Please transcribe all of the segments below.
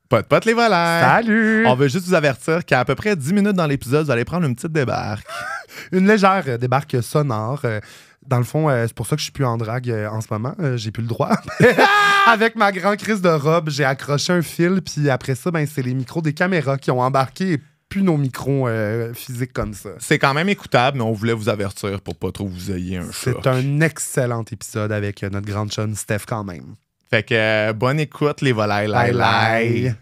Pot les volailles! Salut! On veut juste vous avertir qu'à peu près 10 minutes dans l'épisode, vous allez prendre une petite débarque. Une légère débarque sonore. Dans le fond, c'est pour ça que je suis plus en drague en ce moment. J'ai plus le droit. Avec ma grande crise de robe, j'ai accroché un fil. Puis après ça, c'est les micros des caméras qui ont embarqué et plus nos micros physiques comme ça. C'est quand même écoutable, mais on voulait vous avertir pour pas trop vous ayez un choc. C'est un excellent épisode avec notre grande chum Steph quand même. Fait que bonne écoute, les volailles. Bye bye.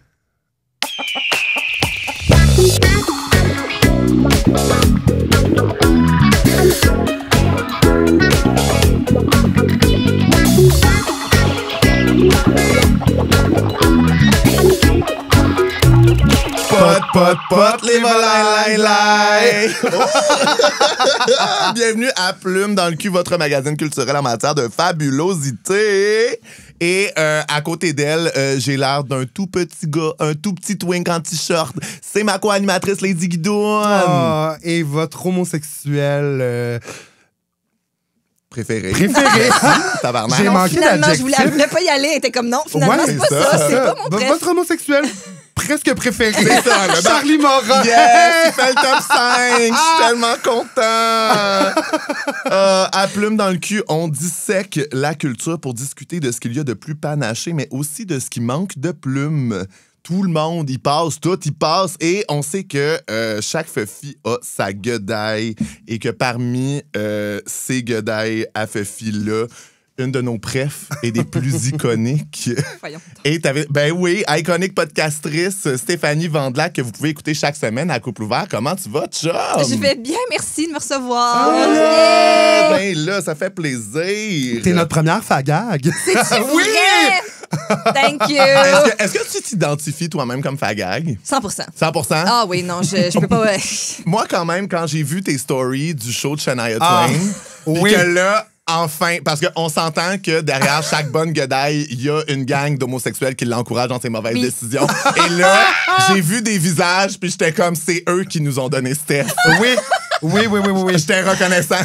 Pot, les volailles. Bienvenue à Plume dans le cul, votre magazine culturel en matière de fabulosité. Et à côté d'elle, j'ai l'air d'un tout petit gars, un tout petit twink en t-shirt. C'est ma co-animatrice Lady Guidoune. Et votre homosexuel... Préféré. Tabarnak. J'ai manqué Finalement, je d'adjectif. voulais pas y aller. Elle était comme non, finalement, Ouais, c'est pas c'est ça. ça. C'est pas mon préf. Votre homosexuel presque préféré. C'est ça, là, Charlie Morin. Yes, il fait le top 5. Je suis tellement content. À Plume dans le cul, on dissèque la culture pour discuter de ce qu'il y a de plus panaché, mais aussi de ce qui manque de plumes. Tout le monde y passe, tout y passe. Et on sait que chaque Fufi a sa guedaille et que parmi ces guedailles à Fufi-là, une de nos prefs et des plus iconiques. Voyons. Et ben oui, iconique podcastrice Stéphanie Vandelac que vous pouvez écouter chaque semaine à Couple Ouvert. Comment tu vas, chum? Je vais bien, merci de me recevoir. Ah, ben là, ça fait plaisir. T'es notre première fagag. C'est Oui! vrai. Thank you. Est-ce que tu t'identifies toi-même comme fagag? 100%. 100%? Ah oui, non, je peux pas. Moi, quand même, quand j'ai vu tes stories du show de Shania Twain, puis oui. que là, enfin, parce qu'on s'entend que derrière chaque bonne guedaille, il y a une gang d'homosexuels qui l'encouragent dans ses mauvaises Oui. décisions. Et là, j'ai vu des visages, puis j'étais comme, c'est eux qui nous ont donné Steph. Oui. J'étais reconnaissant.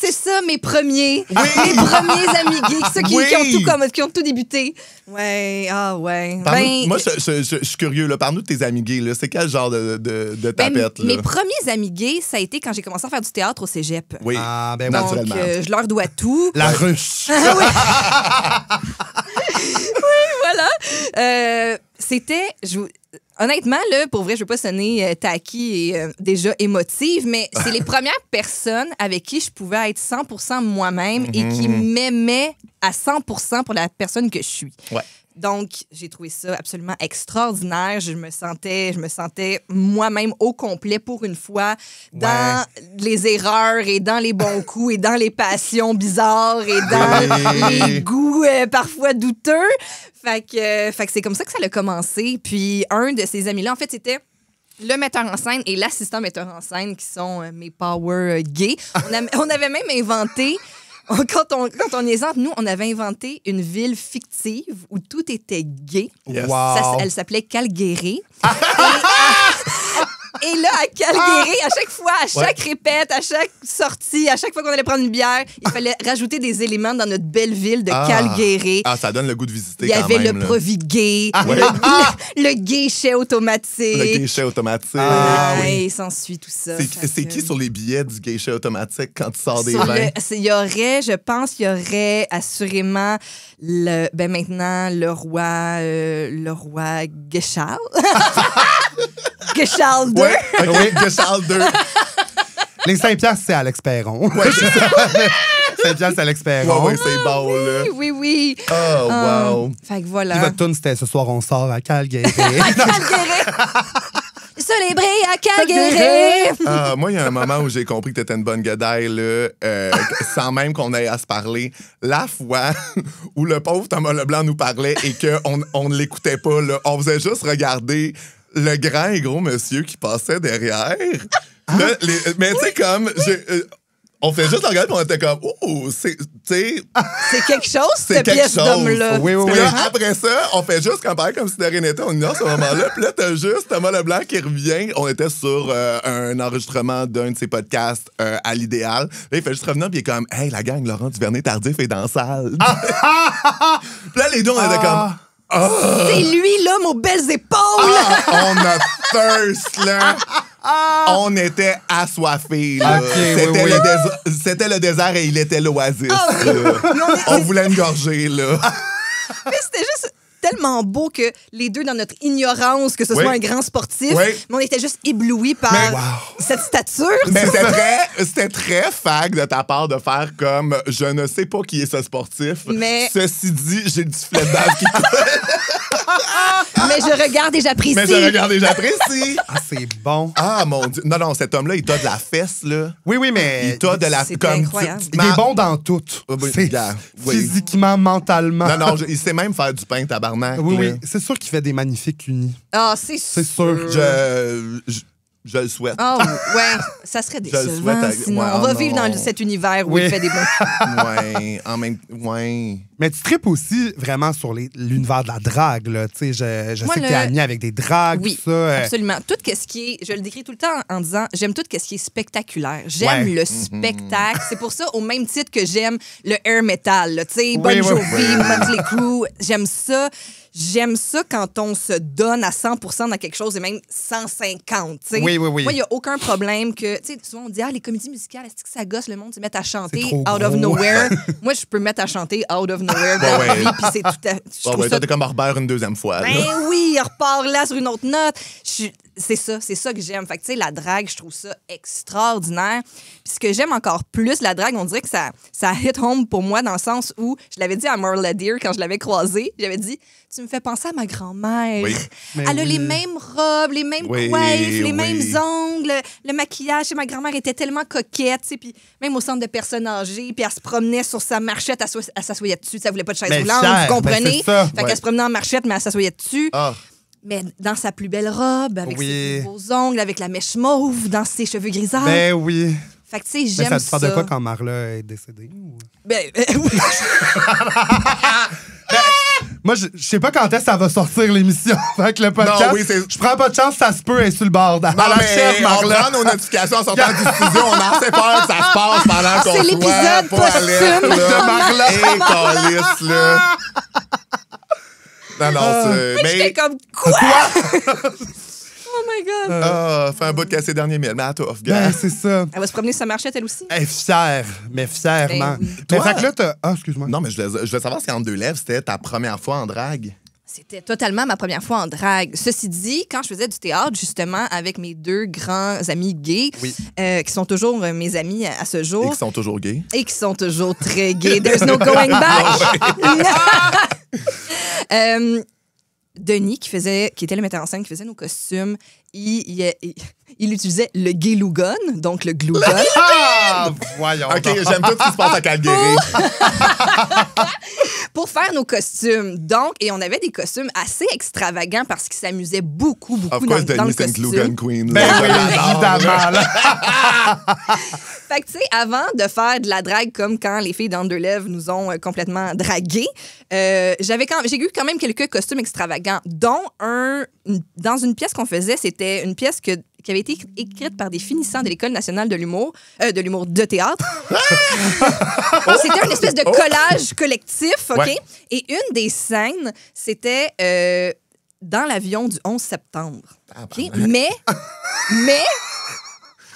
C'est ça, mes premiers. Mes premiers amis gays, ceux qui, Oui. qui ont tout débuté. Ouais, ah ouais. Moi, je suis curieux. Là. Parle-nous de tes amis gays. Là. C'est quel genre de tapette? Là? Mes premiers amis gays, ça a été quand j'ai commencé à faire du théâtre au cégep. Oui, Ah, ben oui. Donc, naturellement. je leur dois tout. La ruche. Voilà. C'était... Honnêtement, là, pour vrai, je veux pas sonner tacky et déjà émotive, mais c'est les premières personnes avec qui je pouvais être 100% moi-même et qui m'aimaient à 100% pour la personne que je suis. Ouais. Donc, j'ai trouvé ça absolument extraordinaire. Je me sentais moi-même au complet pour une fois dans les erreurs et dans les bons coups et dans les passions bizarres et dans les goûts parfois douteux. Fait que c'est comme ça que ça a commencé. Puis un de ces amis-là, en fait, c'était le metteur en scène et l'assistant metteur en scène qui sont mes power gays. On avait même inventé... Quand on est entre nous, on avait inventé une ville fictive où tout était gay. Yes. Wow. Elle s'appelait Calgary. Et là, à Calgary, à chaque fois, à chaque répète, à chaque sortie, à chaque fois qu'on allait prendre une bière, il fallait rajouter des éléments dans notre belle ville de Calgary. Ah, ça donne le goût de visiter Il y quand avait même. le Provi gay, le guichet automatique. Le guichet automatique. Et s'ensuit tout ça. C'est qui sur les billets du guichet automatique quand tu sors des Sur vins? il y aurait assurément maintenant le roi Guéchal. Guéchal 2. Ouais, OK, Guéchal 2. Les 5 piastres, c'est Alex Perron. Ouais, c'est ça. 5 piastres, c'est Alex Perron. Ouais, c'est bon, là. Oui. Oh, wow. Fait que Puis voilà. votre tune, c'était ce soir, on sort à Calgary. À Calgary. Célébrer à Calgary. Moi, il y a un moment où j'ai compris que t'étais une bonne guedaille, là, sans même qu'on ait à se parler. La fois où le pauvre Thomas Leblanc nous parlait et qu'on ne l'écoutait pas, là, on faisait juste regarder le grand et gros monsieur qui passait derrière. Là, mais tu sais, comme... on fait juste regarder et on était comme, oh, c'est quelque chose, c'est cette quelque pièce chose. d'homme-là. Oui, oui, Puis oui. là, après ça, on fait juste comparer comme si de rien n'était. On est dans ce moment-là. Puis là, t'as juste Thomas Leblanc qui revient. On était sur un enregistrement d'un de ses podcasts à l'idéal. Là, il fait juste revenir, puis il est comme, hey, la gang, Laurent Duvernay-Tardif est dans la salle. Puis là, les deux, on était comme, C'est lui, l'homme aux belles épaules! On a thirst, là. On était assoiffés, là. Ok, C'était le désert et il était l'oasis, là. On voulait une gorgée, là. Mais c'était juste tellement beau que les deux, dans notre ignorance, que ce soit un grand sportif, mais on était juste éblouis par cette stature. Mais c'était très fag de ta part de faire comme je ne sais pas qui est ce sportif. Mais... Ceci dit, j'ai du filet de base qui coule. Mais je regarde et j'apprécie. Ah, c'est bon. Ah, mon Dieu. Non, cet homme-là, il t'a de la fesse, là. Oui, mais... Il t'a de la... C'est comme incroyable. Il est bon dans tout. Physiquement, mentalement. Non, il sait même faire du pain, tabarnak. Oui. C'est sûr qu'il fait des magnifiques unis. Ah, c'est sûr. Je le souhaite. Ah, ouais. Ça serait décevant. Sinon, on va vivre dans cet univers où il fait des bons. Ouais. Mais tu tripes aussi vraiment sur l'univers de la drague, là. Tu sais, je sais que t'es amie avec des dragues, oui, tout ça. Absolument. Tout ce qui est... Je le décris tout le temps en disant, j'aime tout ce qui est spectaculaire. J'aime le spectacle. C'est pour ça, au même titre que j'aime le air metal, tu sais, Bon Jovi, Motley Crue. J'aime ça. J'aime ça quand on se donne à 100% dans quelque chose et même 150, tu sais. Oui. Moi, il n'y a aucun problème que... Tu sais, souvent, on dit, les comédies musicales, est-ce que ça gosse le monde se mettre à chanter out of nowhere? Moi, je peux me mettre à chanter out of nowhere dans la vie, puis c'est tout à... T'es comme Harbert une deuxième fois. Ben oui, il repart là sur une autre note. C'est ça que j'aime. Fait que, tu sais, la drague, je trouve ça extraordinaire. Puis ce que j'aime encore plus, la drague, on dirait que ça hit home pour moi dans le sens où, je l'avais dit à Marla Deer quand je l'avais croisée, j'avais dit, tu me fais penser à ma grand-mère. Oui. Elle a les mêmes robes, les mêmes coiffes, les mêmes ongles, le maquillage. Et ma grand-mère était tellement coquette, tu sais, puis même au centre de personnes âgées, puis elle se promenait sur sa marchette, elle s'assoyait dessus. Elle voulait pas de chaise roulante, vous comprenez? Fait qu'elle se promenait en marchette, mais elle s'assoyait dessus. Mais dans sa plus belle robe, avec ses beaux ongles, avec la mèche mauve, dans ses cheveux grisâtres. Ben oui. Fait que, tu sais, j'aime ça. Ça te parle de quoi quand Marla est décédée? Ou... Moi, je sais pas quand est-ce que ça va sortir l'émission. Fait que le podcast, je prends pas de chance, ça se peut, elle est sur le bord. On prend nos notifications en sortant du studio, on a assez peur que ça se passe pendant qu'on soit... C'est l'épisode posthume de Marla. Et câlisse, là. Non, mais j'étais comme quoi? Oh my God! Fais un bout de casser dernier mille, mais à toi, Ben, c'est ça. Elle va se promener sur sa marchette, elle aussi? Elle est fière, mais fièrement. Mais fait que là, t'as... Ah, excuse-moi. Non, mais je voulais savoir si Entre deux lèvres, c'était ta première fois en drague. C'était totalement ma première fois en drague. Ceci dit, quand je faisais du théâtre, justement, avec mes deux grands amis gays, qui sont toujours mes amis à ce jour. Et qui sont toujours gays. Et qui sont toujours très gays. There's no going back! Denis, qui était le metteur en scène, qui faisait nos costumes, il utilisait le gay glue gun, donc le glue gun. Ah! Voyons. OK, j'aime tout ce qui se passe à Calgary. Pour faire nos costumes. Donc, et on avait des costumes assez extravagants parce qu'ils s'amusaient beaucoup dans le costume. Glue gun queen. Ben oui, évidemment. Fait que, tu sais, avant de faire de la drague comme quand les filles d'Entre deux lèvres nous ont complètement dragués, j'ai eu quand même quelques costumes extravagants, dont dans une pièce qu'on faisait, c'était une pièce qui avait été écrite par des finissants de l'École nationale de l'humour de théâtre. C'était une espèce de collage collectif, OK? Ouais. Et une des scènes, c'était dans l'avion du 11 septembre. OK? Mais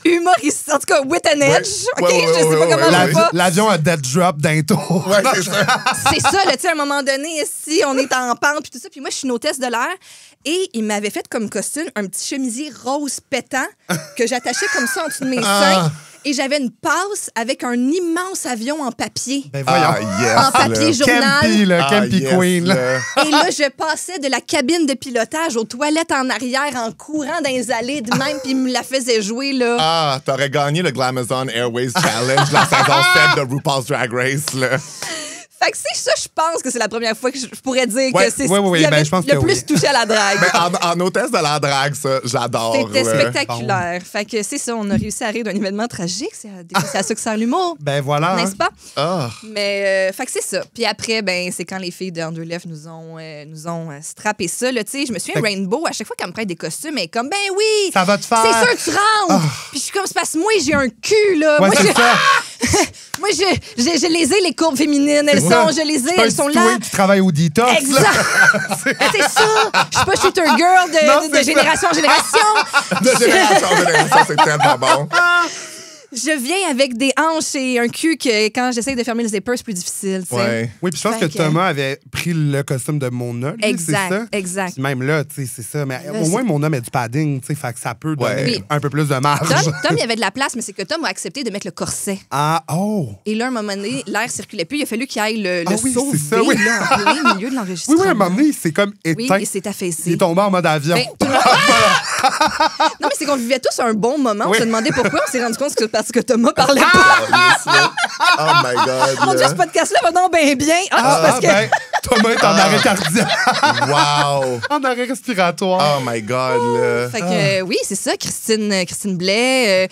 humoriste, en tout cas, with an edge, OK? Je sais pas comment on va. L'avion a dead drop d'un tour. Ouais, c'est ça. C'est ça, là, tu sais, à un moment donné, ici, on est en pente, puis tout ça, puis moi, je suis une hôtesse de l'air, et il m'avait fait comme costume un petit chemisier rose pétant que j'attachais comme ça en dessous de mes seins. Et j'avais une passe avec un immense avion en papier. Ben voyons. En papier journal. Campy, là, Campy Queen. Là. Et là, je passais de la cabine de pilotage aux toilettes en arrière en courant dans les allées de même, puis il me la faisait jouer, là. Ah, t'aurais gagné le Glamazon Airways Challenge, la saison 7 de RuPaul's Drag Race, là. Fait que c'est ça, je pense que c'est la première fois que je pourrais dire que c'est ben, je pense le plus touché à la drague. En hôtesse de la drague, ça, j'adore. C'était spectaculaire. Bon. Fait que c'est ça, on a réussi à rire d'un événement tragique. C'est à ça que sert l'humour. Ben voilà. N'est-ce pas? Ah. Mais, fait que c'est ça. Puis après, ben, c'est quand les filles de Entre deux lèvres nous ont strappé ça. Tu sais, je me souviens, Rainbow, à chaque fois qu'elle me prête des costumes, elle est comme, ben oui! Ça va te faire. C'est sûr, tu rentres! Puis je suis comme, c'est parce que moi, j'ai un cul, là. Ouais, moi, c'est ça. Moi, je les ai, les courbes féminines. Je les ai, elles sont là. Toi qui travaille au detox. Exact. C'est ça. Je suis pas shooter girl de génération en génération. De génération en génération, c'est tellement bon. Je viens avec des hanches et un cul que quand j'essaie de fermer le zipper, c'est plus difficile. Tu sais. Ouais. Oui, puis je pense que Thomas avait pris le costume de Mona. Exact, c'est ça? exact. Puis même là, tu sais, c'est ça. Mais Là, au moins, mon homme a du padding, tu sais, fait que ça peut donner Oui. un peu plus de marge. Tom, il y avait de la place, mais c'est que Tom a accepté de mettre le corset. Ah, oh! Et là, à un moment donné, l'air circulait plus. Il a fallu qu'il aille le oui, sauver c'est ça, oui. là, en plein milieu de Oui, l'enregistrement. oui, à un moment donné, c'est comme Oui, éteint. il s'est affaissé. Il est tombé en mode avion. Ben, tout le monde- Non, mais c'est qu'on vivait tous un bon moment. On Oui. se demandait pourquoi. On s'est rendu compte que c'est parce que Thomas parlait pas. Oh my God. Mon Dieu, là. ce podcast-là va donc bien. Ah, c'est parce que... Ben, Thomas est en arrêt cardiaque, Wow. en arrêt respiratoire. Oh my God. Là. Fait que, oui, c'est ça, Christine Blais.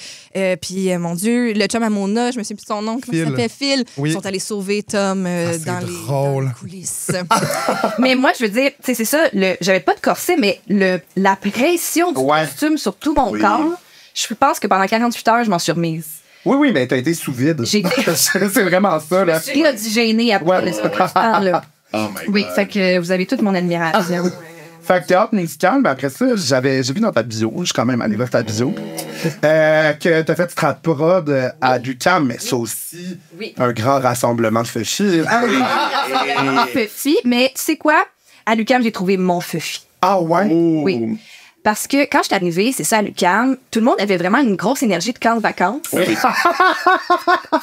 Puis, mon Dieu, le chum à Mona, je me souviens plus de son nom, comment Phil. il s'appelle? Phil. Oui. Ils sont allés sauver Tom c'est dans drôle. les coulisses. Mais moi, je veux dire, tu sais, c'est ça, j'avais pas de corset, mais la pression du Ouais. costume sur tout mon Oui. corps, je pense que pendant 48 heures, je m'en suis remise. Oui, mais t'as été sous vide. J'ai C'est vraiment ça, là. été oxygénée après Ouais. ce temps-là. Oh my God. Oui, fait que vous avez toute mon admiration. Fait que théâtre musical, mais après ça, j'ai vu dans ta bio, je suis quand même allé voir ta bio, que t'as fait strat prod à l'UQAM, mais c'est aussi Oui. un grand rassemblement de feux Fufi, mais tu sais quoi? À l'UQAM, j'ai trouvé mon Fufi. Ah ouais? Oui. Parce que quand je suis arrivée, c'est ça, à l'UQAM, tout le monde avait vraiment une grosse énergie de camp de vacances.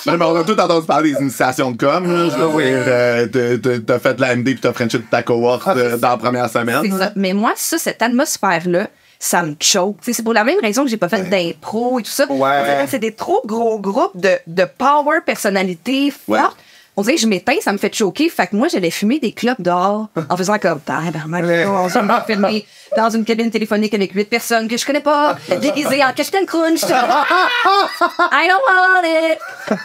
Mais on a tout entendu parler des initiations de com, là. Je veux dire, t'as fait de la MD puis t'as Frenché de ta cohorte dans la première C'est semaine. ça. Mais moi, cette atmosphère-là, ça me choke. Tu sais, c'est pour la même raison que j'ai pas fait d'impro et tout ça. Ouais. On dirait que c'est des trop gros groupes de power personnalité forte. Ouais. On dirait que je m'éteins, ça me fait choquer. Fait que moi, j'allais fumer des clopes dehors en faisant comme tabarnak. Ouais. On s'en va filmer dans une cabine téléphonique avec 8 personnes que je connais pas, déguisées en Captain Crunch. I don't want it.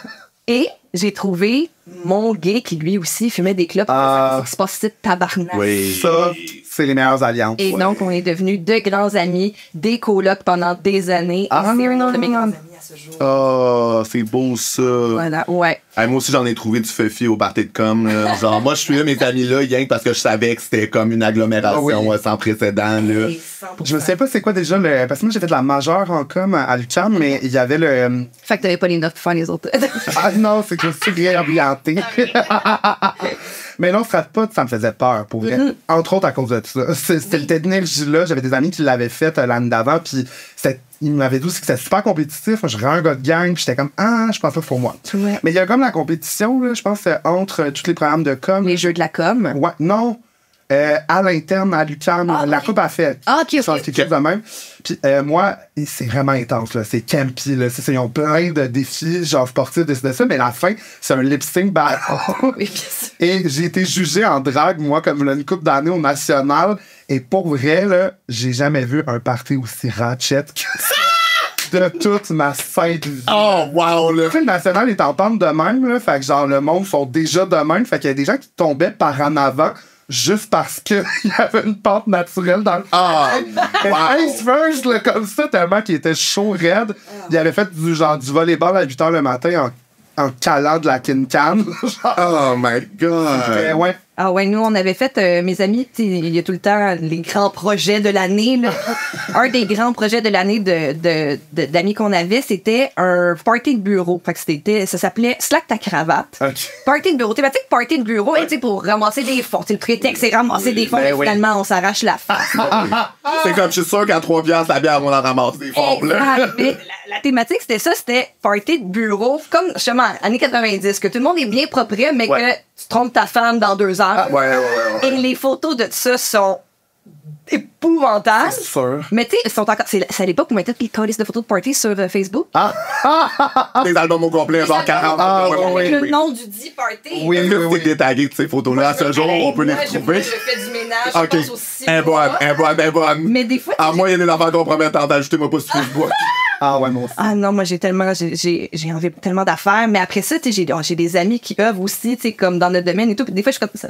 Et j'ai trouvé mon gay qui lui aussi fumait des clopes. Ah. C'est pas si tabarnak. Oui. Ça, c'est les meilleures alliances. Et donc, on est devenus de grands amis, des colocs pendant des années. Ah. Et c'est un de mes grands amis à ce jour. Oh, c'est beau ça. Voilà, ouais. Hey, moi aussi, j'en ai trouvé du Fufi au party de com. Là. Genre, moi, je suis là, mes amis là, rien que parce que je savais que c'était comme une agglomération Ah oui. sans précédent. Là. Et 100%. Je me sais pas c'est quoi déjà le. Parce que moi j'ai fait de la majeure en com à l'UQAM, mais il y avait le. Fait que t'avais pas les notes pour faire les autres. Ah non, c'est que je suis bien orienté. Mais non, Stratpod, ça me faisait peur, pour vrai. Entre autres à cause de ça. Cette énergie-là, j'avais des amis qui l'avaient faite l'année d'avant, puis ils m'avaient dit aussi que c'était super compétitif. Moi, je un gars de gang, puis j'étais comme, je pense pas pour moi. Ouais. Mais il y a comme la compétition, là, je pense, entre tous les programmes de com. Les jeux de la com. Ouais, non. À l'interne, à l'UQAM, la coupe a fait. Ah, ok, ok. Ça, quelque chose de même. Puis moi, c'est vraiment intense, là. C'est campy, là. Ils ont plein de défis, genre sportifs, de ça. Mais la fin, c'est un lip-sync battle. Oui, bien sûr. Et j'ai été jugé en drague, moi, comme une couple d'années au national. Et pour vrai, là, j'ai jamais vu un party aussi ratchet que de toute ma sainte vie. Oh, wow, là. Tu sais, le national est en pente de même, là. Fait que, genre, le monde sont déjà de même. Fait qu'il y a des gens qui tombaient par en avant juste parce qu'il y avait une pente naturelle dans le. Ah, Ice Verge, là, comme ça, tellement qu'il était chaud, raide. Il avait fait du volleyball à 8h le matin en calant de la can. oh my God. Ouais. Ah ouais, nous, on avait fait, mes amis, tu sais, il y a tout le temps les grands projets de l'année. Là. Un des grands projets de l'année d'amis qu'on avait, c'était un party de bureau. Fait que ça s'appelait Slack ta cravate. Ok. Party de bureau, thématique party de bureau, tu sais, pour ramasser des fonds. Le prétexte, c'est ramasser des fonds, Ben et oui. finalement, on s'arrache la face. C'est comme, je suis sûr qu'à 3 piastres, la bière, on en ramasse des fonds, là. Exact. Mais la thématique, c'était party de bureau, comme justement, années 90, que tout le monde est bien propre, mais Ouais. que tu trompes ta femme dans 2 heures. Ouais. Et les photos de ça sont épouvantables. C'est sûr. Mais tu sais, c'est à l'époque où on mettait toutes les colis de photos de party sur Facebook. Des albums au complet, genre 40. Ah, ouais, ouais, ouais, Le oui. nom du dit party. Oui, oui, oui. C'est tagué de ces photos-là. À ce jour, on peut les Moi, retrouver. Je fais du ménage, OK. je pense aussi. Un bonne. Mais des fois, À moi, il y a des affaires compromettantes. Ajoutez-moi pas sur Facebook. Ah ouais, moi aussi. ah non, moi j'ai envie tellement d'affaires, mais après ça, tu sais, j'ai des amis qui œuvrent aussi, tu sais, comme dans notre domaine et tout, puis des fois je suis comme ça,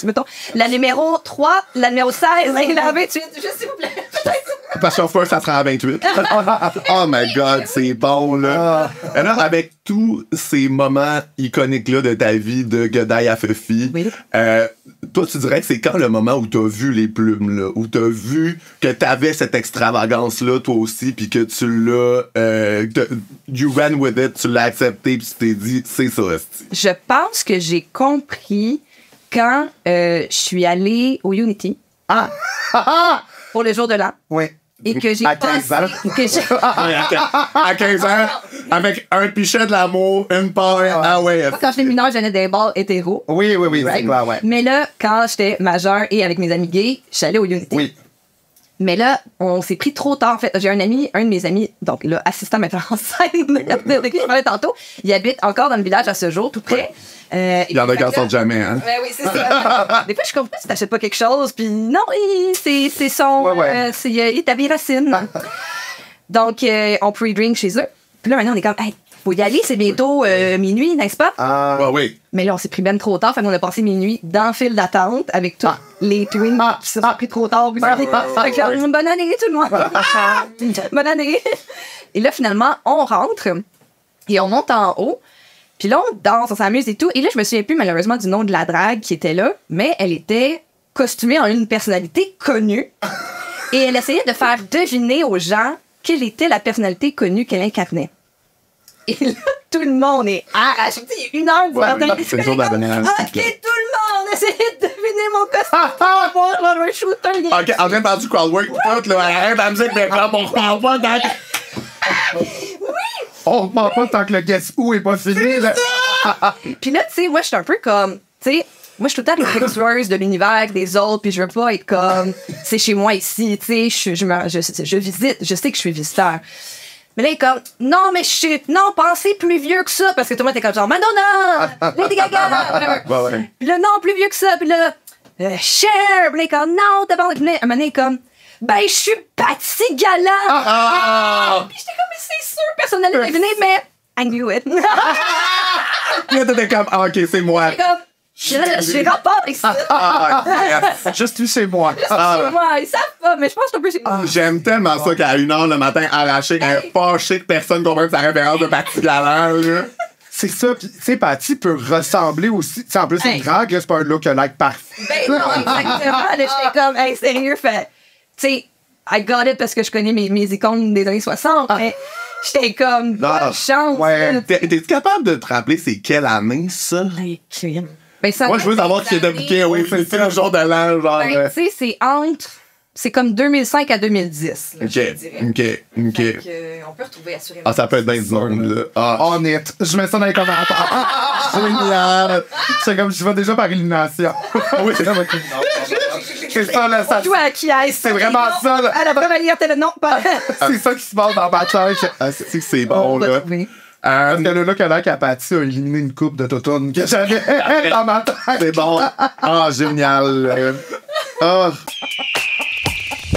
mettons, la numéro 3, la numéro 16, la 28, juste s'il vous plaît, peut-être. Parce qu'en fois, ça sera à 28. Oh my God, c'est bon, là. Alors, avec tous ces moments iconiques-là de ta vie de Godai à Fufi, Oui. toi, tu dirais que c'est quand le moment où t'as vu les plumes, là, où t'as vu que t'avais cette extravagance-là, toi aussi, puis que tu l'as... you ran with it, tu l'as accepté, puis tu t'es dit, c'est ça, esti. Je pense que j'ai compris quand je suis allée au Unity pour le jour de l'an Oui. et que j'ai À 15 ans. À 15 ans, avec un pichet de l'amour, une part... Ah ouais, Quand j'étais mineure, j'allais des bars hétéros. Oui, oui, oui, c'est Right? clair, ouais. Mais là, quand j'étais majeure et avec mes amis gays, je suis allée au Unity. Oui. Mais là, on s'est pris trop tard. En fait, j'ai un de mes amis, donc là, assistant metteur en scène, de qui je parlais tantôt, il habite encore dans le village à ce jour, tout près. Il y en a qui en sortent jamais, hein? Ouais, oui, c'est ça. Des fois, je comprends si t'achètes pas quelque chose, puis non, c'est son... Ouais, ouais. il est à Racine. Donc, on pre-drink chez eux. Puis là, maintenant, on est comme, hey, faut y aller, c'est bientôt minuit, n'est-ce pas? Ah oui. Mais là, on s'est pris ben trop tard, fait qu'on a passé minuit dans le file d'attente avec tous les twins qui se sont pris trop tard. Fait que, bonne année, tout le monde! Bonne année! Et là, finalement, on rentre et on monte en haut. Puis là, on danse, on s'amuse et tout. Et là, je me souviens plus malheureusement du nom de la drague qui était là, mais elle était costumée en une personnalité connue. Et elle essayait de faire deviner aux gens quelle était la personnalité connue qu'elle incarnait. Et là, tout le monde est arraché. Tu sais, il y a une heure du matin. c'est le jour de la banane. OK, tout le monde essayait de deviner mon costume. Moi, un shooter. OK, en train de faire du crowdwork, tout, là, arrête la musique, mais là, on reparle pas dans... On reprend pas tant que le guess who est pas fini, là. Puis là, tu sais, moi, je suis un peu comme... Tu sais, moi, je suis tout le temps respectueuse de l'univers, des autres, puis je veux pas être comme... C'est chez moi ici, tu sais, je visite, je sais que je suis visiteur. Mais là, il est comme, non, mais non, pensez plus vieux que ça, parce que tout le monde était comme genre, Madonna, Lady Gaga, ouais. Puis là, non, plus vieux que ça, puis là, Cher, puis là, il est comme, non, t'as pas envie de venir. Un moment donné, il est comme, ben, je suis Patty Gala. Puis j'étais comme, mais c'est sûr, personne n'allait venir, mais I knew it. Puis là, t'étais comme, ah, OK, c'est moi. Comme, j'ai rapport avec ça. Juste tu chez moi. Moi, ils savent pas, mais je pense que c'est un peu... J'aime tellement ça qu'à 1h le matin, arraché, un fâché que personne comprenne sa référence de Patty Gala, là. C'est ça, pis tu sais, Patty peut ressembler aussi. Tu sais, en plus, c'est une drague, là, c'est pas un look-alike parfait. Ben non, exactement. Là, j'étais comme, hey, sérieux, fait. Tu sais, I got it parce que je connais mes icônes des années 60, mais j'étais comme, bonne chance. Ouais. T'es-tu capable de te rappeler c'est quelle année, ça? Ben, ça Moi, je veux savoir qui est appliqué. Oui, c'est le jour de l'an, genre. Ben, tu sais, c'est entre. C'est comme 2005 à 2010. Là, OK, OK. Fait que, on peut retrouver assurément. Ah, ça peut être bien du monde, là. Ah. Honnête. Je mets ça dans les commentaires. Génial. C'est comme je vais déjà par élimination. Oui, c'est ça, c'est ça, là. Ça, Joue à qui est-ce? c'est vraiment ça, là. À la première ligne, non, pas. C'est ça qui se passe dans ma tête. Ah, c'est bon, On va là. trouver. Parce que le look-alike à Patty a éliminé une coupe de Totone que j'avais dans ma tête. C'est bon. Ah, génial. Ah.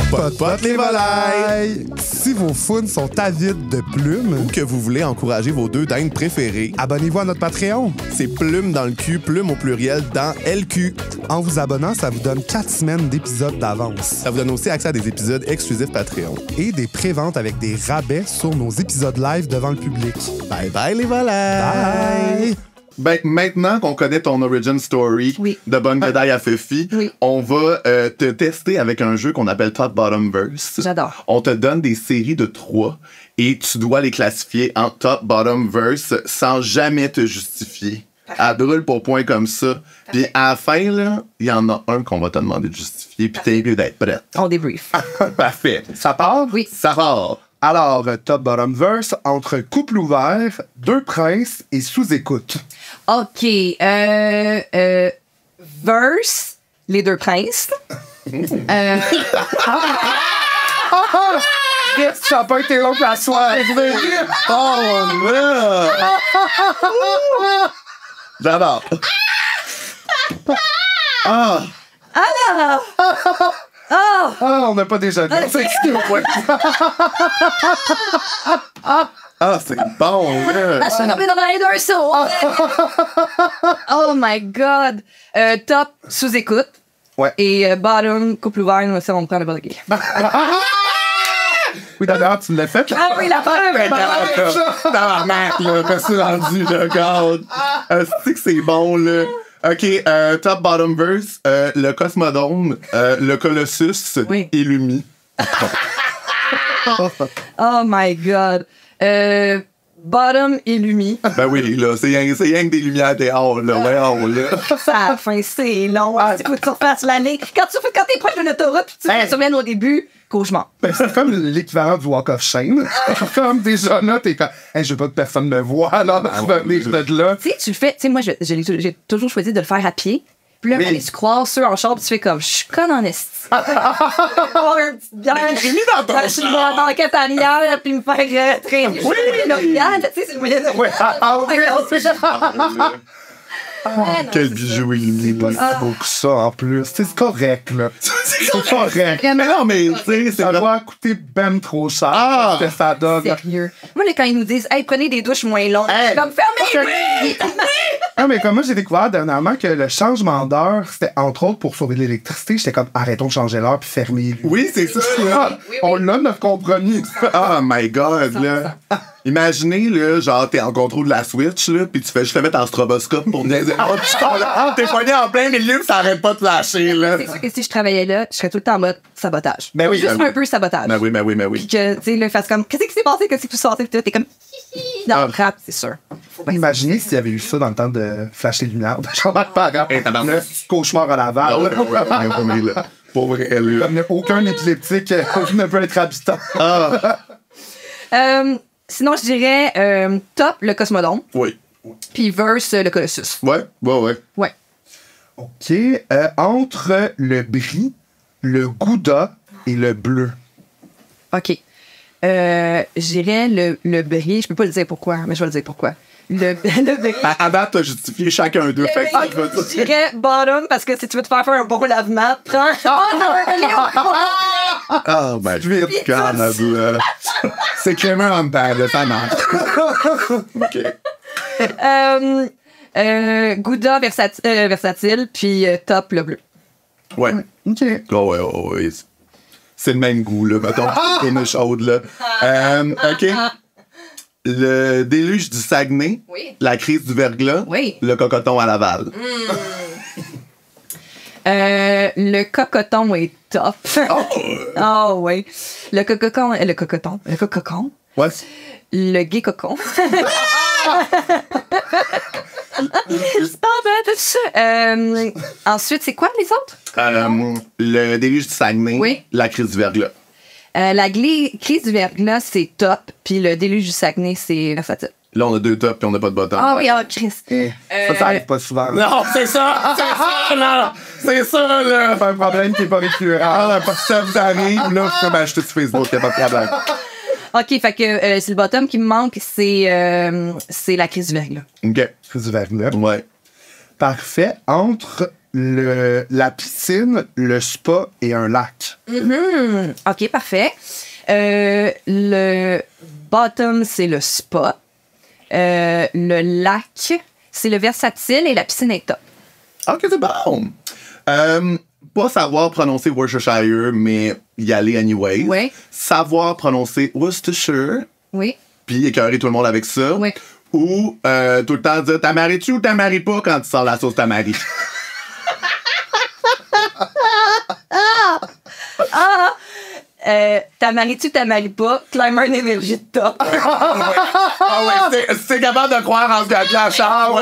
Pot les volailles! Si vos founes sont avides de plumes, Ou que vous voulez encourager vos deux dindes préférées, abonnez-vous à notre Patreon. c'est plume dans le cul, plume au pluriel dans LQ. En vous abonnant, ça vous donne 4 semaines d'épisodes d'avance. Ça vous donne aussi accès à des épisodes exclusifs Patreon. Et des préventes avec des rabais sur nos épisodes live devant le public. Bye bye les volailles! Bye! Ben, maintenant qu'on connaît ton origin story Oui. de Bonne Médaille à Fufi, Oui. on va te tester avec un jeu qu'on appelle Top Bottom Verse. J'adore. On te donne des séries de 3 et tu dois les classifier en Top Bottom Verse sans jamais te justifier. À brûle pour point comme ça. Puis à la fin, là, il y en a un qu'on va te demander de justifier, puis t'es mieux d'être prête. On débrief. Parfait. Ça part? Oui. Ça part. Alors, top bottom verse entre couple ouvert, deux princes et sous-écoute. OK. Verse, les deux princes. Ça n'a pas été long pour la soirée. Oh là! J'adore. Ah! Ah, on n'a pas déjà dit. C'est excuse-moi. Ah, c'est bon, là! Je suis tombée dans un saut. Oh my God. Top, sous-écoute. Ouais. Et bottom, couple ouvert, ça, on prend le bas de gay. Oui, d'ailleurs, tu l'as fait. Ah oui, la preuve! Tabarnak, là, quand c'est rendu, là, regarde. C'est que c'est bon, là. OK, top bottom verse, le Cosmodome, le Colossus Oui. et Lumi. Oh my God. Bottom et Lumi. Ben oui, là, c'est rien que des lumières dehors, là. Voyons, là. Ça à la fin, c'est long. Il faut que tu refasses l'année. Quand t'es proche d'une autoroute, tu te souviens au début, cauchemar. Ben, c'est comme l'équivalent du Walk of Shame. Comme déjà là, t'es comme, hey, je veux pas que personne me voie, alors je vais venir de là. Tu sais, tu le fais. Tu sais, moi, j'ai toujours choisi de le faire à pied. Puis là, Oui. tu croises ceux en char, puis tu fais comme, je suis conne en esti. Avoir une petite bière. J'ai mis dans ton Je suis dans la banquette arrière, puis me faire très. Oui, L'Oriane, tu sais, c'est le moyen de. Ouais, Quel bijou Lumi. C'est beaucoup ça en plus. C'est correct, là. C'est correct. Mais non, mais, tu sais, c'est Ça vraiment... doit coûter ben trop cher. Ah! Ce que ça donne. Sérieux. Moi, là, quand ils nous disent, hey, prenez des douches moins longues, je suis comme, fermez! Non, mais comme moi, j'ai découvert dernièrement que le changement d'heure, c'était entre autres pour sauver de l'électricité. J'étais comme, arrêtons de changer l'heure puis fermer. Oui, c'est ça. Ah, on l'a, notre compromis. Oh my God, là. Imaginez, là, genre, t'es en contrôle de la Switch, là, pis tu fais juste te mettre en stroboscope pour niaiser. T'es poigné en plein milieu, pis ça arrête pas de flasher, là. C'est sûr que si je travaillais là, je serais tout le temps en mode sabotage. Ben oui, Juste ben un peu sabotage. Ben oui. Puis que, tu sais, le fasse comme, qu'est-ce qui s'est passé, qu'est-ce qui s'est passé, puis t'es comme, non, rap, c'est sûr. Imaginez s'il y avait eu ça dans le temps de flasher les lumières. Jean-Marc Parent. Hey, tabarnak. Le cauchemar à Laval. Ah ouais, là. Pour vrai, là. Comme aucun épileptique ne peut être habitant. Sinon, je dirais top, le Cosmodome, Oui. puis verse, le Colossus. Ouais. Ouais. OK. Entre le brie, le gouda et le bleu. OK. Je dirais le brie. Je peux pas le dire pourquoi, mais je vais le dire pourquoi. Le brie. À date, t'as justifié chacun d'eux. Fait que ça, je veux Je dire. dirais bottom parce que si tu veux te faire un bon lavement, prends. Ah, ben, je vais être Canada. C'est Clément en bas, là, ça marche. OK. Gouda versatile, puis top le bleu. Ouais. OK. Oh, ouais. C'est le même goût, là. Mettons, une chaude, là. OK. Le déluge du Saguenay. Oui. La crise du verglas. Oui. Le cocoton à Laval. Le cocoton est top. Oh oui. Le cocoton. Ouais. Le gay cocon. Ensuite, c'est quoi les autres? Le déluge du Saguenay. Oui. La crise du verglas. La crise du verglas, c'est top. Puis le déluge du Saguenay, c'est versatile. Là, on a 2 tops puis on n'a pas de bottom. Ah oui, Chris. Ça arrive pas souvent. Non, c'est ça! C'est ça, là! C'est ça, là! C'est un problème qui est pas récurrent. Ah, parce que ça vous arrive, là, je peux m'acheter sur Facebook, y'a pas de problème. OK, fait que c'est le bottom qui me manque, c'est la crise du verglas. OK. C'est du verglas. Ouais. Parfait. Entre la piscine, le spa et un lac. OK, parfait. Le bottom, c'est le spa. Le lac, c'est le versatile et la piscine est top. OK, c'est bon. Pas savoir prononcer Worcestershire, mais y aller anyway. Oui. Savoir prononcer Worcestershire, Oui. puis écœurer tout le monde avec ça. Oui. Ou tout le temps dire « T'as marié-tu ou t'as marié pas » quand tu sors la sauce tamari. T'as marié-tu, t'as marié pas, clairement une énergie de top. Ah ouais, c'est capable de croire en ce gars-là à chambre.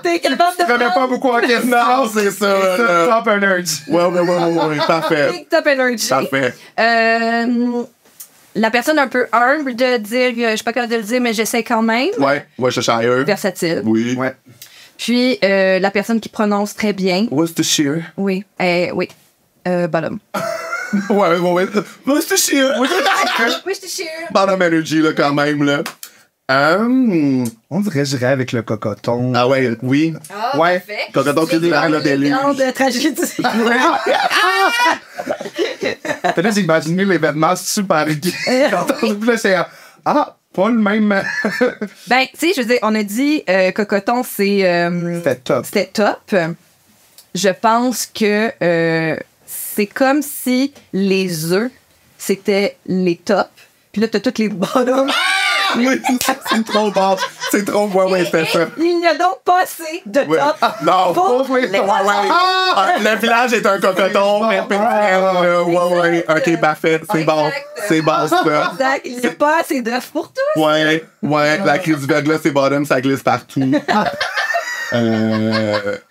T'es capable de Je remets pas beaucoup en question. Non, c'est ça. C'est top energy. Ouais, parfait. Big top energy. Parfait. La personne un peu humble de dire, je suis pas capable de le dire, mais j'essaie quand même. Ouais, Worcestershire. Versatile. Oui. Ouais. Puis la personne qui prononce très bien. Worcestershire. Oui. Oui. Bottom. Ouais. Worcestershire. Oui, je te share. Bottom energy, là, quand même, là. On dirait que j'irais avec le cocoton. Ah ouais, oui. Ah, Ouais. parfait. Cocoton qui dit la télé. Grande tragédie. Peut-être j'ai imaginé l'événement super gay. Puis là, c'est pas le même. Ben, tu sais, je veux dire, on a dit cocoton, C'était top. c'était top. Je pense que c'est comme si les œufs c'était les tops. Puis là, t'as toutes les bottoms. Oui, c'est trop bon. C'est trop bon, ouais, c'est ça. Il n'y a donc pas assez de Ouais. tops. Non, pour oui, les le village est un cocoton. Ouais. OK, parfait. C'est bon. C'est bon, ça. Exact. Il n'y a pas assez d'œufs pour tous. Ouais. La crise du verglas, c'est bottom, ça glisse partout.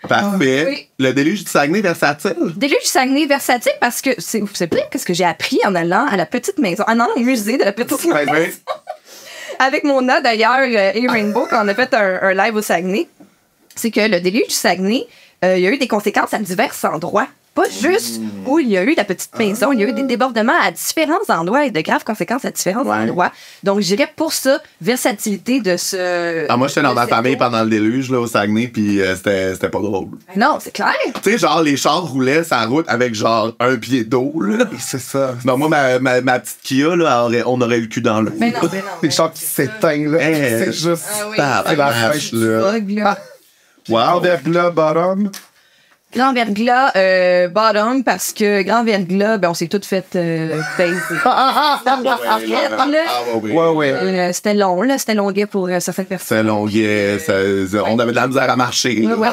Parfait. Oui. Le déluge du Saguenay versatile. Déluge du Saguenay versatile parce que c'est pire qu'est-ce que j'ai appris en allant à la petite maison, en allant au musée de la petite maison. Ouais. Avec Mona, d'ailleurs, et Rainbow, quand on a fait un live au Saguenay, c'est que le déluge du Saguenay, il y a eu des conséquences à divers endroits. Pas juste où il y a eu la petite maison, il y a eu des débordements à différents endroits et de graves conséquences à différents endroits. Donc, je dirais pour ça, versatilité de ce... Ah, moi, j'étais dans de ma cette famille eau. pendant le déluge là, au Saguenay, puis c'était pas drôle. Non, c'est clair. Tu sais, genre, les chars roulaient sur la route avec genre un pied d'eau, là. C'est ça. Non, moi, ma petite Kia, là, on aurait eu le cul dans l'eau. Mais non. Les chars qui s'éteignent, là. Eh, C'est juste. Ah oui. C'est la Tabarnache, fête. là. Bug, là. Wow. Verglas, bottom. Grand verglas, bottom, parce que grand verglas, ben, on s'est toutes fait baiser. Ouais. C'était long, là. C'était longuet pour certaines personnes. C'est longuet, on avait de la misère à marcher. là. Ouais.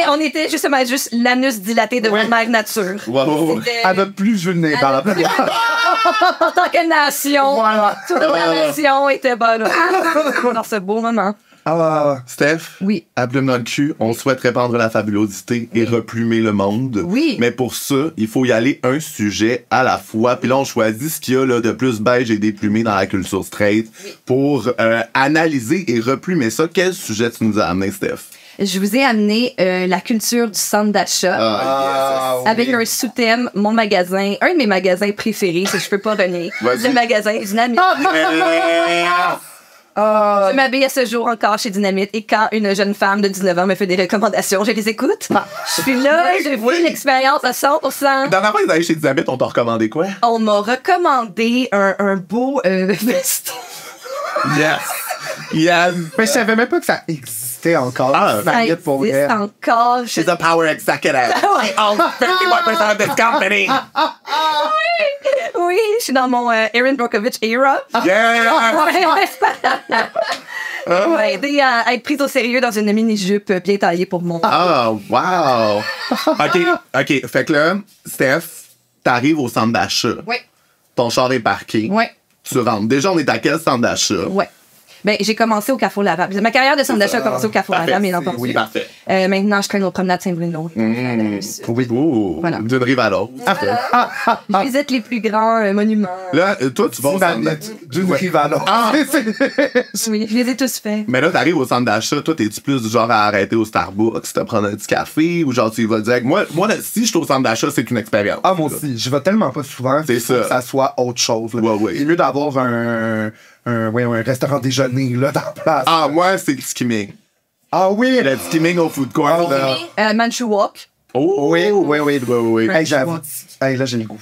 on était justement juste l'anus dilaté devant mère nature. Wow. C'était- À notre plus vulnérable. En tant que nation, Voilà. toute la nation était bonne dans ce beau moment. Ah, Steph, Oui. à Plume dans le cul, on souhaite répandre la fabulosité et replumer le monde. Oui. Mais pour ça, il faut y aller un sujet à la fois. Puis là, on choisit ce qu'il y a là, de plus beige et déplumé dans la culture straight pour analyser et replumer ça. Quel sujet tu nous as amené, Steph? Je vous ai amené la culture du centre d'achat. Avec un sous-thème, mon magasin, un de mes magasins préférés, si je peux pas donner. Vas-y. Le magasin Dynamite. Je m'habille à ce jour encore chez Dynamite et quand une jeune femme de 19 ans me fait des recommandations, je les écoute. Je suis là, j'ai vu l'expérience à 100%. La dernière fois que t'es chez Dynamite, on t'a recommandé quoi? On m'a recommandé un beau veston. Yes! mais je savais même pas que ça existait encore. Ah, Ça Ça y est pour vrai. existe encore. She's a power executive. Ouais. On 51% of this company. Oui, je suis dans mon Erin Brockovich era. Yeah! Ouais, aider à être prise au sérieux dans une mini-jupe bien taillée pour mon... Oh, wow! OK. Fait que là, Steph, t'arrives au centre d'achat. Ouais, Ton char est parqué. ouais, Tu rentres. Déjà, on est à quel centre d'achat? ouais. Ben, j'ai commencé au Carrefour Laval. Ma carrière de centre d'achat a commencé au Carrefour Parfait. Laval, bien entendu. Oui, parfait. Maintenant, je traîne aux promenades Saint-Bruno. Oui. Oh, Voilà. d'une rive à l'autre. Je visite les plus grands monuments. Là, toi, tu vas au centre d'achat. D'une rive à l'autre. Oui, je les ai tous faits. Mais là, t'arrives au centre d'achat, toi, t'es-tu plus du genre à arrêter au Starbucks, te prendre un petit café, ou genre tu y vas direct? Moi là, si je suis au centre d'achat, c'est une expérience. Ah, moi aussi. Je vais tellement pas souvent. C'est qu'il faut ça. que ça soit autre chose. là. Ouais. Il est mieux d'avoir un restaurant déjeuner là, dans la place. Ah, moi, c'est le skimming. Ah oui! Le skimming au food court, là. Manchu Walk. Oh, oui. Hey, j'avoue. Hey, là, j'ai le goût.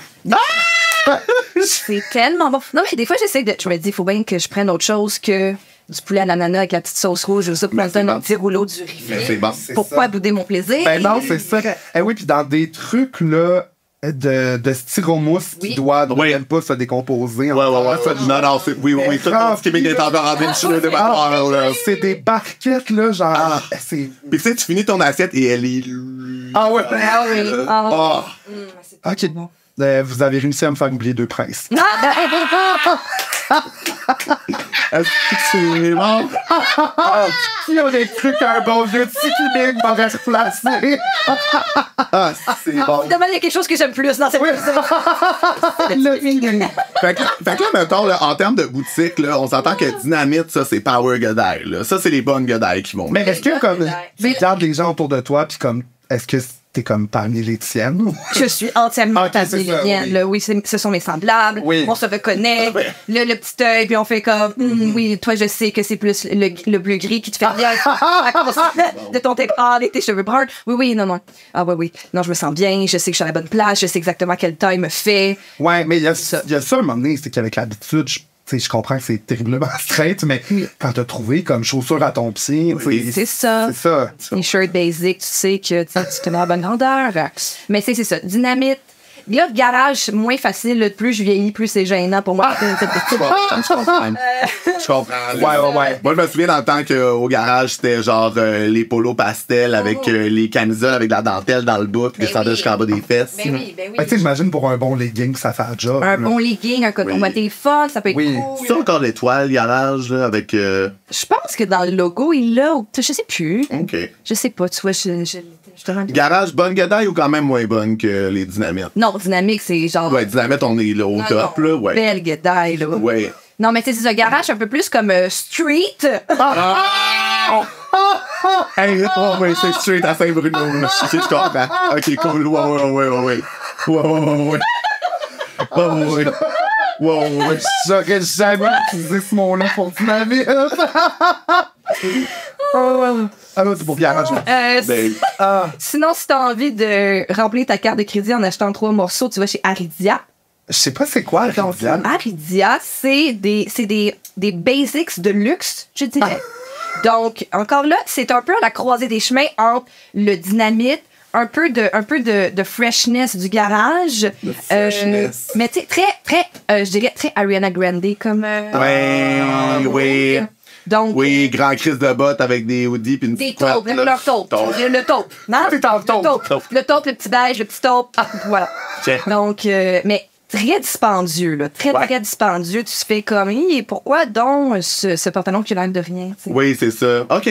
C'est tellement bon. Non, mais des fois, j'essaie de... Je me dis, il faut bien que je prenne autre chose que du poulet à l'ananas avec la petite sauce rouge. Je sais pas, c'est un bon. petit rouleau du Mais riz. c'est bon. Pourquoi bouder mon plaisir? Ben non, c'est ça. Eh oui, puis dans des trucs, là, de styromousse Oui. qui doit Oui. même pas se décomposer. Ouais. Non, c'est... Oui. Tout le skimming est encore en train de chiller de ma part, là. C'est des barquettes, là, genre. C'est. Puis tu sais, tu finis ton assiette et elle est... Ah ouais! Ah oui. Ah. Ah. Ok. Vous avez réussi à me faire oublier deux princes. Est-ce que c'est bon? Si on est plus qu'un bon jeu de cycling m'aurait replacé. Ah, c'est bon. Demain, il y a quelque chose que j'aime plus dans cette épisode. Fait que là, mettons, là, en termes de boutique, là, on s'entend que Dynamite, ça, c'est Power Godaille, là. Ça, c'est les bonnes Godaille qui vont. Mais est-ce que, comme, tu regardes les gens autour de toi, puis comme, est-ce que t'es comme parmi les tiennes? Je suis entièrement Ok, c'est ça, brésilienne. oui. Là, oui, ce sont mes semblables. Oui. On se reconnaît. Le petit œil, puis on fait comme, oui, toi, je sais que c'est plus le bleu gris qui te fait bien à cause de ton teint pâle et tes cheveux bruns. Oui, non. Ah, oui. Non, je me sens bien. Je sais que je suis à la bonne place. Je sais exactement quelle taille me fait. Ouais, mais il y a ça à un moment donné, c'est qu'avec l'habitude, je comprends que c'est terriblement straight, mais quand t'as trouvé comme chaussure à ton pied, C'est ça. C'est ça. Les shirts basic, tu sais que tu te mets à la bonne grandeur. Mais c'est ça. Dynamite. Là, garage, moins facile. Plus je vieillis, plus c'est gênant pour moi. Je comprends. Ouais. Moi, je me souviens dans le temps qu'au garage, c'était genre les polos pastels avec les camisoles avec de la dentelle dans le bout, puis que ça jusqu'en bas des fesses. Ben oui. Tu sais, j'imagine pour un bon legging, ça fait un job. Un bon legging, un coton à téléphone, ça peut être cool. C'est encore l'étoile, garage, là, avec. Je pense que dans le logo, il l'a. Je sais plus. OK. Je sais pas, tu vois, je te rends... Garage, bonne guedaille ou quand même moins bonne que les dynamites? Non, dynamique, c'est genre. Ouais, dynamite, on est là, au top, là, ouais. Belle guédaille, là. Ouais. Non, mais c'est un garage un peu plus comme street. Hey, ouais, c'est straight à Saint-Bruno, là. Je comprends. OK, cool. Ouais. Ouais. J'aurais jamais utilisé ce mot-là pour dynamite. Ah non, c'est pour garage. Sinon, si t'as envie de remplir ta carte de crédit en achetant 3 morceaux, tu vas chez Aridia. Je sais pas c'est quoi, Aridia. Aridia, c'est des basics de luxe, je dirais. Donc, encore là, c'est un peu à la croisée des chemins entre le dynamite, un peu de freshness du garage. Mais tu sais, très, je dirais très Ariana Grande comme... Oui. Donc, Oui, grand crise de bottes avec des hoodies puis une des petite couette, taupes, là. leur taupe. Le taupe. Non? C'est en taupe. Le taupe, le petit beige, le petit taupe. Voilà. Tiens. Donc, mais très dispendieux, là. Très dispendieux. Tu te fais comme, pourquoi donc ce pantalon qui a l'air de rien? T'sais? Oui, c'est ça. OK.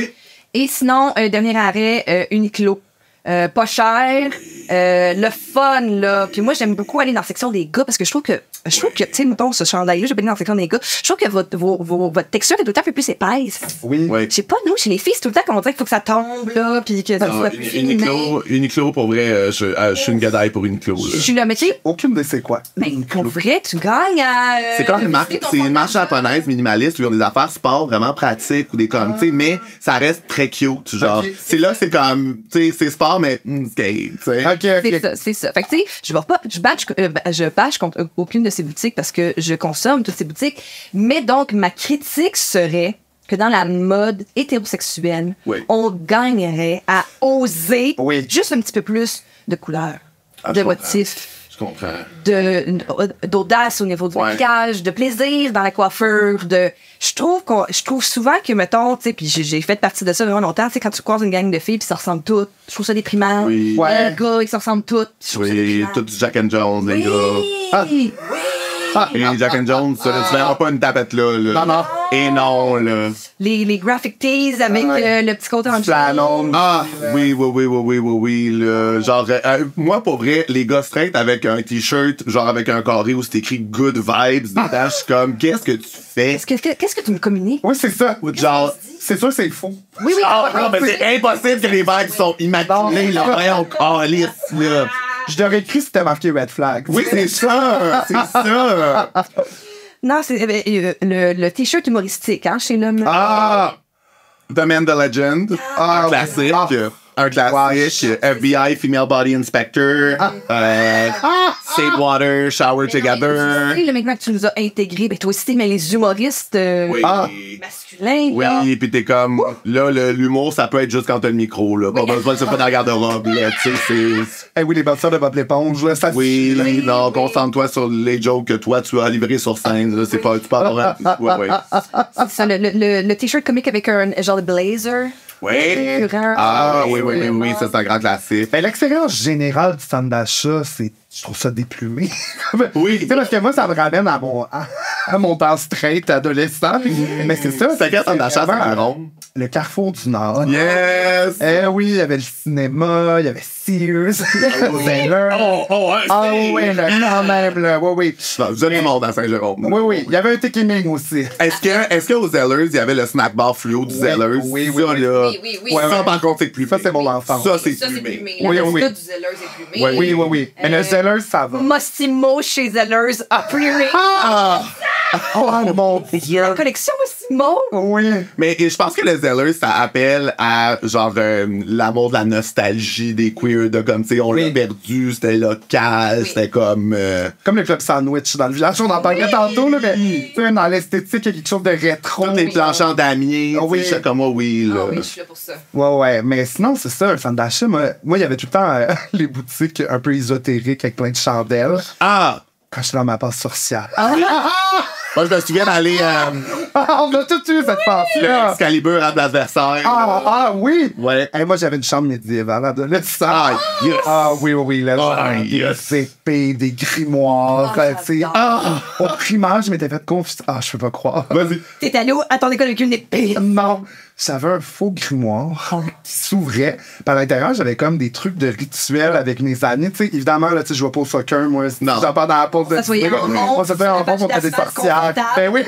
Et sinon, dernier arrêt, Uniqlo. Pas cher, le fun, là. Puis moi, j'aime beaucoup aller dans la section des gars parce que je trouve que, tu sais, mettons, ce chandail-là, j'ai pas aller dans la section des gars. Je trouve que votre texture est tout le temps un peu plus épaisse. Oui. Ouais. Je sais pas, nous, chez les filles, c'est tout le temps qu'on dirait qu'il faut que ça tombe, là, puis que ça soit plus féminin. Uniqlo, pour vrai, je suis une gadaille pour Uniqlo. Là. Je suis là, mais tu sais, Aucune de c'est quoi. ben, pour vrai, tu gagnes à... C'est comme une marque, c'est une marque japonaise minimaliste où ils ont des affaires sport vraiment pratiques ou des comme, tu sais, mais ça reste très cute, genre. Ok. C'est là, c'est comme, tu sais, c'est sport, mais skate, tu sais. OK. C'est ça. Fait que, tu sais, je bâche contre aucune de ces boutiques parce que je consomme toutes ces boutiques. Mais donc, ma critique serait que dans la mode hétérosexuelle, Oui. on gagnerait à oser Oui. juste un petit peu plus de couleurs, Ah, de je comprends. motifs, Je comprends. d'audace au niveau du Ouais. maquillage, de plaisir dans la coiffure, je trouve souvent que, mettons, tu sais, puis j'ai fait partie de ça vraiment longtemps, tu sais, quand tu croises une gang de filles puis ça ressemble toutes, je trouve ça déprimant. Oui. Ouais. Les gars, ils se ressemblent toutes. Je trouve ça Oui, déprimant. tout du Jack and Jones, les gars. Oui. Et Jack and Jones, ça, là, tu verras pas une tapette là. Non. Et non, là. Les graphic tees avec le petit côté en Flannel. Ah, oui, là. Genre, moi, pour vrai, les gars straight avec un t-shirt, genre avec un carré où c'est écrit Good Vibes, dedans, je suis comme, qu'est-ce que tu fais? Qu'est-ce que tu me communiques? Oui, c'est ça. Genre, C'est sûr, c'est faux. Oui. ah, non, mais c'est impossible que les vibes sont immaculés, là. Voyons, calice, là. Je l'aurais écrit si c'était marqué Red Flag. Oui, c'est ça, c'est ça. Non, c'est le t-shirt humoristique, hein, chez l'homme. Ah! The Man, the Legend. Un classique. Un classique. FBI, Female Body Inspector. Save Water, Shower Together. Le mec que tu nous as intégré, ben toi aussi, mais les humoristes Oui. masculins, là. Oui, pis t'es comme, là, l'humour, ça peut être juste quand t'as le micro, là. Pas besoin de se faire dans la garde-robe, là. Tu sais, c'est. Eh oui, les boxeurs de Bob l'éponge, là, ça Oui, suffit, là. non, concentre-toi sur les jokes que toi, tu as livrés sur scène, là. C'est pas, tu peux avoir ouais. C'est ça, le t-shirt comique avec un genre de blazer. Oui. Fureur. Ah, oui, ça, c'est un grand classique. Ben, l'expérience générale du centre d'achat, c'est. Je trouve ça déplumé. Oui. Tu sais, parce que moi, ça me ramène à mon temps straight adolescent. Mais c'est ça. C'est quel centre d'achat, c'est un rond? Le Carrefour du Nord. Yes! Eh oui, il y avait le cinéma, il y avait Sears, Zellers. Ah oui, là, quand même, là. Oui. Vous êtes du monde à Saint-Jérôme. Oui. Il y avait un Tekiming aussi. Est-ce qu'aux Zellers, il y avait le snack bar fluo du Zellers? Oui. Ça, là. Oui. Ouais, Ça, par contre, c'est plus Ça, c'est mon enfance. Ça, c'est Ça, c'est plumé. plumé. Oui, La oui. mascotte du Zeller, c'est plumé. Oui. Mais le Zellers, ça va. Mossimo chez Zellers a plumé. Oh mon Dieu. La collection Simon. Oui. Mais je pense que le Zeller, ça appelle à genre l'amour de la nostalgie des queers, de comme, tu sais, on l'a perdu, c'était local, c'était comme... Comme le club sandwich dans le village, on en parlait tantôt, là, mais tu sais, dans l'esthétique, il y a quelque chose de rétro. Toutes les planches en damier, Oui. tu sais, comme moi, oui, là. Oui, je suis là pour ça. Ouais, mais sinon, c'est ça, un centre d'achat. Moi, il y avait tout le temps les boutiques un peu ésotériques avec plein de chandelles. Ah! Quand je suis dans ma passe sorcière. Moi, je me souviens d'aller On a tout eu cette le passe-là. Excalibur à Place Versailles. Oui. Ouais. Hey, moi, j'avais une chambre médiévale adolescent. Ah, yes. Oui, là, yes. des épées, des grimoires. Tu sais. Au primaire, je m'étais fait confiance. Je peux pas croire. Vas-y. T'es allé à ton école avec une épée. Non, j'avais un faux grimoire qui s'ouvrait. Par l'intérieur, j'avais comme des trucs de rituels avec mes amis. Tu sais, évidemment, là, tu sais, je vois pas au soccer, moi. Non. J'en parle dans la pause de Ça se voyait en honte, on se fait en honte, on fait des sorcières. Ben oui.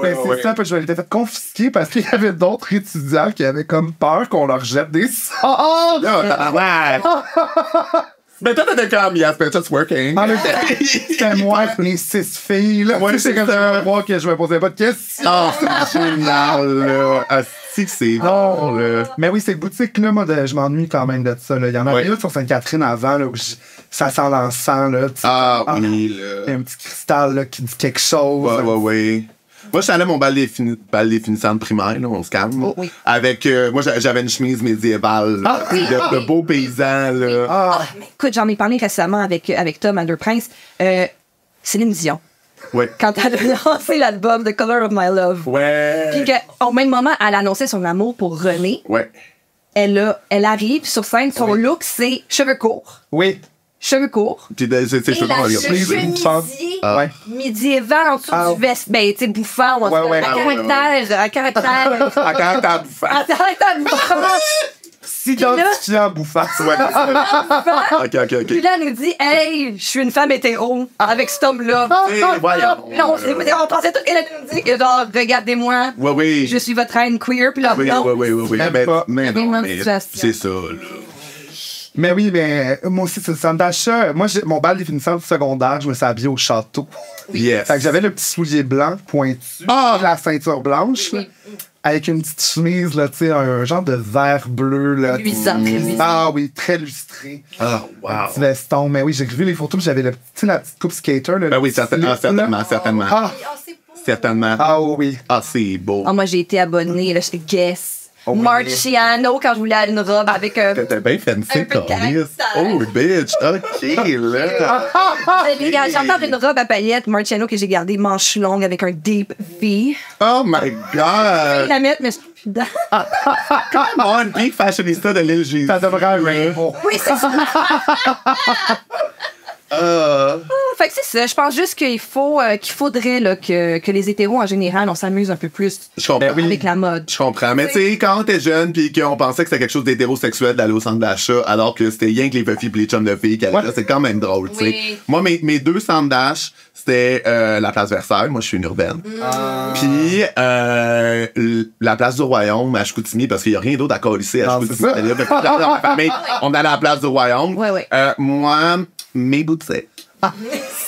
Ben, c'est ça, puis je m'étais fait confisquer parce qu'il y avait d'autres étudiants qui avaient comme peur qu'on leur jette des sorts. Ouais. Mais toi, t'étais comme, yes, but it's working. C'était moi, les 6 filles, là. Ouais, Tu sais, c'est quand ça. je vois que je me posais pas de questions. Oh, c'est génial, là. Ah, si que c'est bon, là. Mais oui, ces boutiques-là, moi, je m'ennuie quand même de ça. Là. Il y en avait Ouais. une sur Sainte-Catherine avant, là, où ça sent l'encens. Là, tu sais. Ah, oui, Il y a là. un petit cristal là, qui dit quelque chose. Ouais. Moi, je suis allé à mon bal définissant de primaire, là, on se calme. Oh, oui. Avec, moi, j'avais une chemise médiévale. De beaux paysans, là. Ah, mais écoute, j'en ai parlé récemment avec Tom Anderprince. Céline Dion. Ouais. Quand elle a lancé l'album The Color of My Love. Ouais. Puis qu'au même moment, elle annonçait son amour pour René. Ouais. Elle arrive sur scène, son look, c'est cheveux courts. Oui. Cheveux courts. Puis, c'est Et chaud, la regarde. chemisier Ouais. médiéval en dessous du veste. Ben, tu sais, bouffant. Ouais. À caractère. À caractère bouffant. À caractère bouffant. S'identifier en bouffant. Ouais. OK. Puis là, elle nous dit, hey, je suis une femme hétéro avec cet homme-là. Eh, voyons. Puis là, on pensait tout qu'elle nous dit, que genre, regardez-moi, Oui. je suis votre reine queer. Puis là, non. Oui. Même Mais pas. non, Même mais situation. c'est ça, là. Mais oui, mais moi aussi, c'est le centre d'achat. Moi, mon bal définissant du secondaire, je me suis habillé au château. Yes. Fait que j'avais le petit soulier blanc pointu, la ceinture blanche, là, avec une petite chemise, là, tu sais, un genre de vert bleu. Là, Luisant, très luisant. Ah oui, très lustré. Ah, Un wow. petit veston. Mais oui, j'ai vu les photos, puis j'avais la petite coupe skater. Là, Ben oui, le petit slip, certainement. là. Certainement. Ah oui. Ah, c'est beau. Ah, moi, j'ai été abonnée, là, chez Guess. Oh, oui. Marciano, quand je voulais une robe avec un. T'étais bien fancy, Un peu de Carlis. caractère. Oh, bitch. OK, là. J'entends une robe à paillettes Marciano que j'ai gardée manche longue avec un deep V. Oh, my Je God. la mettre, mais je suis plus dedans. Come on, big fashionista de l'île Jésus. Ça devrait un rainbow. Oui, c'est ça. Fait que c'est ça. Je pense juste qu'il faudrait là, que les hétéros, en général, on s'amuse un peu plus Je comprends. avec la mode. Je comprends. Mais tu sais, quand t'es jeune pis qu'on pensait que c'était quelque chose d'hétérosexuel d'aller au centre d'achat, alors que c'était rien que les filles pis les chums de filles qui allaient là, c'est quand même drôle, tu sais. Oui. Moi, mes deux centres d'achat, c'était la place Versailles. Moi, je suis une urbaine. Puis la place du Royaume à Chicoutimi, parce qu'il y a rien d'autre à colisser à Non, Chicoutimi. c'est ça. C'est-à-dire, depuis la dans ma famille, on allait à la place du Royaume. Ouais. Moi, mes boutiques,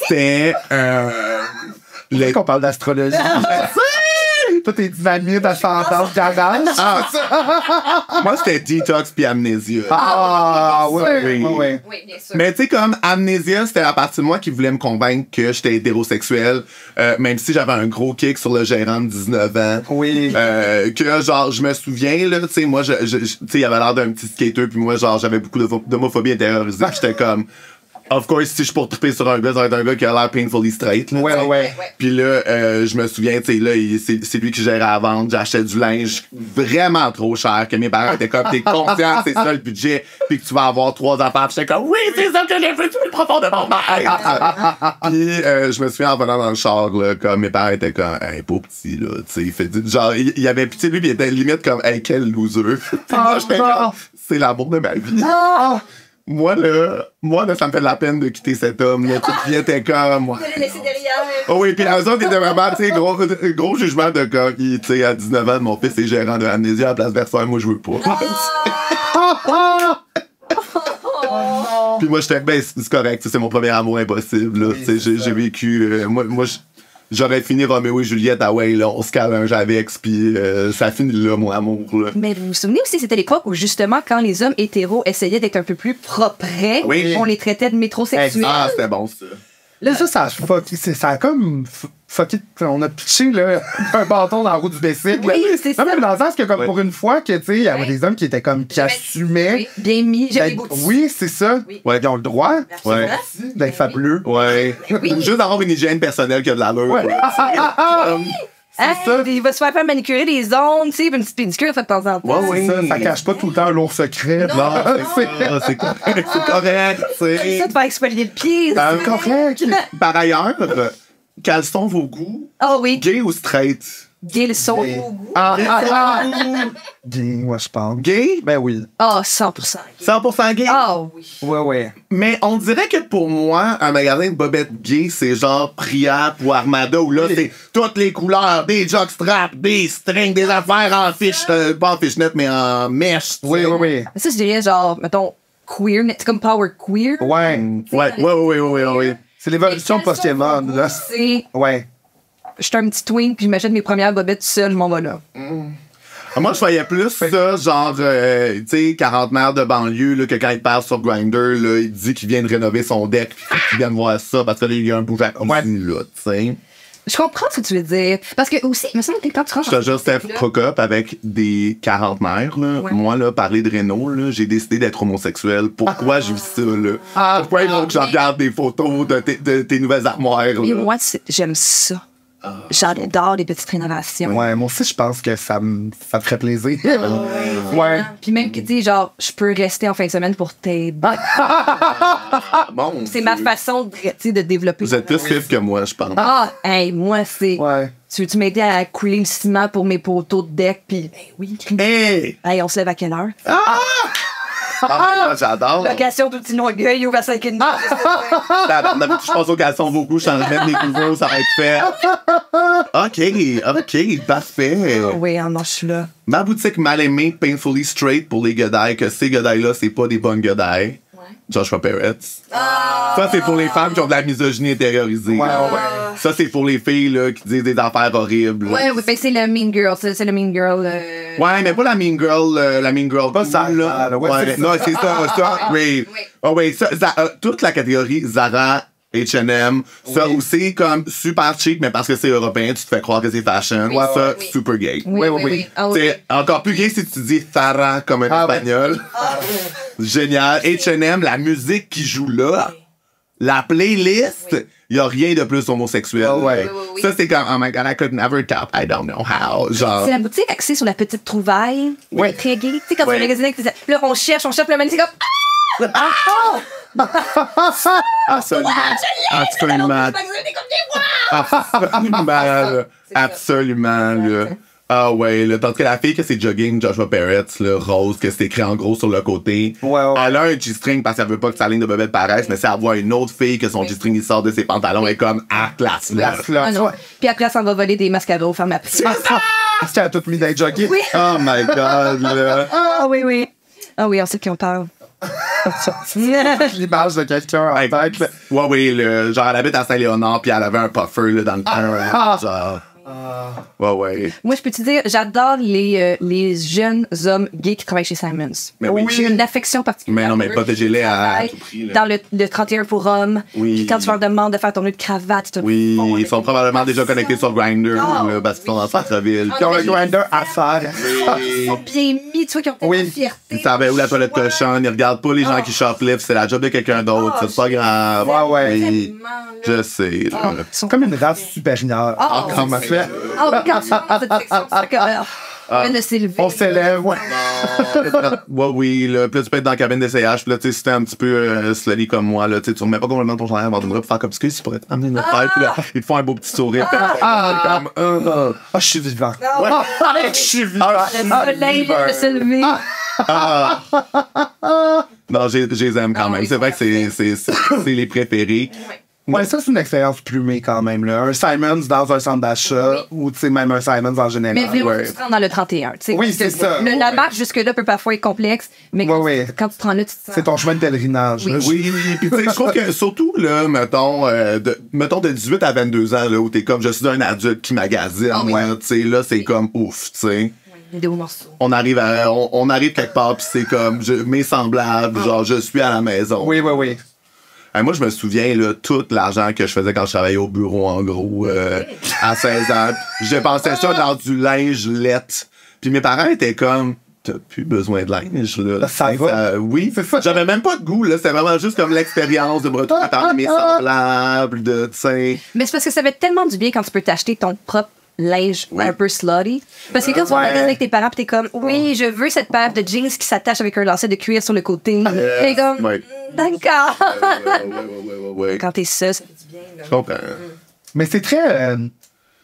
c'était C'est qu'on parle d'astrologie. Toi, t'es dynamite, ascendance, garage. moi, c'était Detox puis Amnésia. Oui. Oui, bien sûr. Mais tu sais, comme Amnésia, c'était la partie de moi qui voulait me convaincre que j'étais hétérosexuel, même si j'avais un gros kick sur le gérant de 19 ans. Oui. Que genre, je me souviens, là, tu sais, moi, tu sais, il avait l'air d'un petit skater, puis moi, genre, j'avais beaucoup d'homophobie intériorisée, puis j'étais comme... Of course, si je suis pour triper sur un gars, ça va être un gars qui a l'air painfully straight. Là, Ouais. Puis là, je me souviens, tu sais, là, c'est lui qui gérait à vendre. J'achetais du linge vraiment trop cher, que mes parents étaient comme, t'es conscient, c'est ça le budget, puis que tu vas avoir 3 affaires. Puis j'étais comme, oui, c'est ça que j'ai fait plus profondément. Puis je me souviens en venant dans le char, là, comme mes parents étaient comme, hey, pauvre petit, là, tu sais, il fait genre, il y avait pitié de lui, puis il était limite comme, hey, quel loser. Puis moi, j'étais comme, c'est l'amour de ma vie. Moi, là, ça me fait de la peine de quitter cet homme, là. Tout vient t'es comme, moi. Je l'ai laissé derrière. Oh oui, puis la autres, était vraiment, tu sais, gros jugement de cas qui, tu sais, à 19 ans, mon fils est gérant de Amnésia à Place Versailles, moi, je veux pas. Puis moi, j'étais, ben, c'est correct, c'est mon premier amour impossible, là. Tu sais, j'ai vécu, moi, j'aurais fini Roméo et Juliette, ah ouais, là, on se cale un Javex, puis ça finit là, mon amour, là. Mais vous vous souvenez aussi, c'était l'époque où, justement, quand les hommes hétéros essayaient d'être un peu plus propres, Oui. on les traitait de métrosexuels. Ah, c'était bon, ça. Là, ça a fucké. Ça a comme fucké. On a pitché là, un bâton dans la roue du bicycle. Oui, c'est ça. Non, mais dans le sens que, comme pour une fois, que, tu sais, il y avait des hommes qui étaient comme, qui assumaient. Oui, bien mis, j'ai les d'être- boutons. Oui, c'est ça. Oui. Ouais. Ils ont le droit Ouais. d'être fabuleux. Ouais. Ou juste d'avoir une hygiène personnelle qui a de l'allure. Ouais. Hein, ça. il va se faire manicurer les ongles, tu sais, une petite pédicure fait de temps en temps. Ouais, C'est ça, ça cache pas tout le temps un lourd secret. Non, Non, C'est correct, c'est correct, tu sais. Ça, de faire exfolier le pied. c'est correct. Par ailleurs, quels sont vos goûts? Oh oui, Gay ou straight? gay le son. Gay, ouais, je pense. Gay? Ben oui. Oh, 100%. 100% gay? Ah oui. Ouais. Mais on dirait que pour moi, un magasin de bobettes gay, c'est genre Priap ou Armada, où là, c'est toutes les couleurs, des jockstraps, des strings, des affaires en fiche, pas en fishnet, mais en mèche. Oui. Ça, je dirais genre, mettons, queer, c'est comme power queer. Ouais. Ouais. C'est l'évolution Pokémon, là. C'est, Ouais. je suis un petit twink, puis je m'achète mes premières bobettes tout seul, je m'en vais là. Moi, je voyais plus ça, genre, tu sais, 40 mères de banlieue, là, que quand il parle sur Grindr, là, il dit qu'il vient de rénover son deck, puis qu'il vient de voir ça, parce que là, il y a un bougeant comme Ouais. ici, là, tu sais. Je comprends ce que tu veux dire. Parce que aussi, il me semble que quand tu rentres Je te jure, Steph, hook up avec des 40 mères, là. Ouais. Moi, là, parler de Renault, là, j'ai décidé d'être homosexuel. Pourquoi j'ai vu ça, là? Pourquoi il faut que je regarde des photos de tes nouvelles armoires, Et là? moi, j'aime ça. J'adore les petites rénovations. Ouais, moi aussi, je pense que ça me ferait plaisir. Ouais. Puis même que, tu sais, genre, je peux rester en fin de semaine pour t'aider. Bon, C'est ma façon de, tu sais, de développer. Vous êtes plus fif que moi, je pense. Ah, hey, moi, c'est. Ouais. Tu veux-tu m'aider à couler le ciment pour mes poteaux de deck? Puis, ben oui. Hey! Hey, on se lève à quelle heure? Ah, j'adore! Location tout petit Longueuil, ouvre à 5h30. Je pense aux garçons beaucoup, je t'en remets mes couverts, ça va être fait. OK, parfait. Oui, non, je suis là. Ma boutique mal aimée, Painfully Straight pour les godailles, que ces godailles-là, c'est pas des bonnes godailles. Joshua Perrett. Ça, c'est pour les femmes qui ont de la misogynie intériorisée. Ouais. Ça, c'est pour les filles là, qui disent des affaires horribles. Ouais, oui, ben c'est le Mean Girl. C'est le Mean Girl. Ouais, mais pas la Mean Girl. Pas ça, là. là. Ouais, c'est non, c'est ça. Oui. Oh, oui, ça, toute la catégorie Zara, H&M, ça aussi comme super cheap, mais parce que c'est européen, tu te fais croire que c'est fashion. Ça, super gay. Oui. Ah, oui. C'est encore plus gay si tu dis Zara comme un espagnol. Génial. H&M, la musique qui joue là, la playlist, il n'y a rien de plus homosexuel. Oui. Ça, c'est comme, oh my God, I could never top. I don't know how. Genre. C'est la boutique axée sur la petite trouvaille. Ouais. Très gay. Tu sais, quand tu vas magasiner, là, on cherche, le magazine, c'est comme. Absolument. Absolument, là. Ah ouais, là, tandis que la fille que c'est jogging, Joshua Perrett, le rose, que c'est écrit en gros sur le côté. Ouais. Elle a un G-string parce qu'elle veut pas que sa ligne de bebête paraisse, mais si elle voit une autre fille que son G-string il sort de ses pantalons, elle est comme à classe, là. Ah non. Puis après, elle s'en va voler des mascaras au ferme à prix. Est-ce qu'elle a tout mis dans les jogging? Oui. Oh my God, là. Ah oui. Ah oui, on sait de qui on parle. L'image de quelqu'un en tête. là. Ouais, oui, genre, elle habite à Saint-Léonard, puis elle avait un puffer, là, dans le coin. Genre. Ouais. Moi, je peux te dire, j'adore les jeunes hommes gays qui travaillent chez Simons. Mais oui. J'ai une affection particulière. Mais non, mais pour eux. protégez-les à Travaillent tout prix, là. Dans le 31 pour hommes. Oui. Puis quand tu leur demandes de faire ton nœud de cravate, tout Oui, bon, ils sont probablement déjà connectés sur Grindr, Oh. là, parce qu'ils sont dans le centre-ville. Ils ont le grinder à faire. ils sont bien mis, tu vois, qui ont tellement Oui. de fierté. Ils savaient où la toilette cochonne, ils regardent pas les gens qui shoplift, c'est la job de quelqu'un d'autre, c'est pas grave. Ouais. Oui, je sais, là. Ils sont Comme une race supérieure. Oh, Comment fait? Oh, quand tu parles de cette section, c'est correct. On de s'élever. On s'élève, ouais. Ouais, oui, là, puis là, tu peux être dans la cabine d'essayage, puis là, tu sais, si t'es un petit peu slutty comme moi, là, tu sais, tu remets pas complètement ton chandail avant d'une robe pour faire comme ce que tu pourrais t'amener notre tête, puis là, ils te font un beau petit sourire. Ah, je suis vivant. Je suis vivant. Le soleil vient de se lever. Non, je les aime quand même. C'est vrai que c'est les préférés. Ouais, ça, c'est une expérience plumée quand même. Là. Un Simons dans un centre d'achat ou même un Simons en général. Mais vraiment, ouais. tu te rends dans le 31. Oui, c'est ça. La marche jusque-là peut parfois être complexe, mais quand tu te rends là, tu te sens... C'est ton chemin de pèlerinage. Oui. Là. Oui, puis tu sais, je trouve que surtout, là, mettons de 18 à 22 ans, là, où t'es comme, je suis un adulte qui magasine, tu sais, là, c'est comme ouf, tu sais. Des hauts morceaux. On arrive quelque part, puis c'est comme, mes semblables, genre, je suis à la maison. Oui, oui, oui. Moi, je me souviens, là, tout l'argent que je faisais quand je travaillais au bureau, en gros, à 16 ans. Je dépensais ça dans du linge lait. Puis mes parents étaient comme, t'as plus besoin de linge, là. Ça va. Oui, c'est ça. J'avais même pas de goût, là. C'était vraiment juste comme l'expérience de me retrouver à mes semblables, de, tu sais. Mais c'est parce que ça fait tellement du bien quand tu peux t'acheter ton propre linge un peu slutty. Parce que quand tu vas regarder avec tes parents pis t'es comme, oui, je veux cette paire de jeans qui s'attache avec un lacet de cuir sur le côté. T'es comme, d'accord. Ouais. Quand t'es seul, ça fait du bien. Je comprends. Mais c'est très...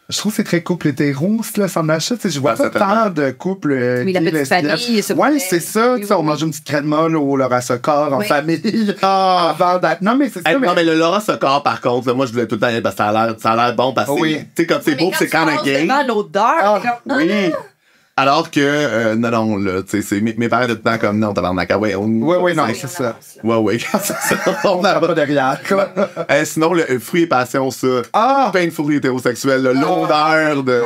je trouve que c'est très couple hétéro, là, sans achat. Je vois pas tant de couples. Oui, la petite famille. Ouais, c'est ça. On mange une petite crème molle au Laura Socor en famille. Avant d'être. Non, mais c'est ça. Non, mais le Laura Socor, par contre, là, moi, je voulais tout le temps y aller parce que ça a l'air bon parce que, tu sais, comme c'est beau, c'est quand même gay. L'odeur. Oui. Alors que, non, là, tu sais, mes parents étaient tout le temps comme, non, tabarnak, ouais, non, c'est ça. Ouais, on n'a Pas derrière, quoi. sinon, le fruit et passion, ça. Painfully hétérosexuel, l'odeur de.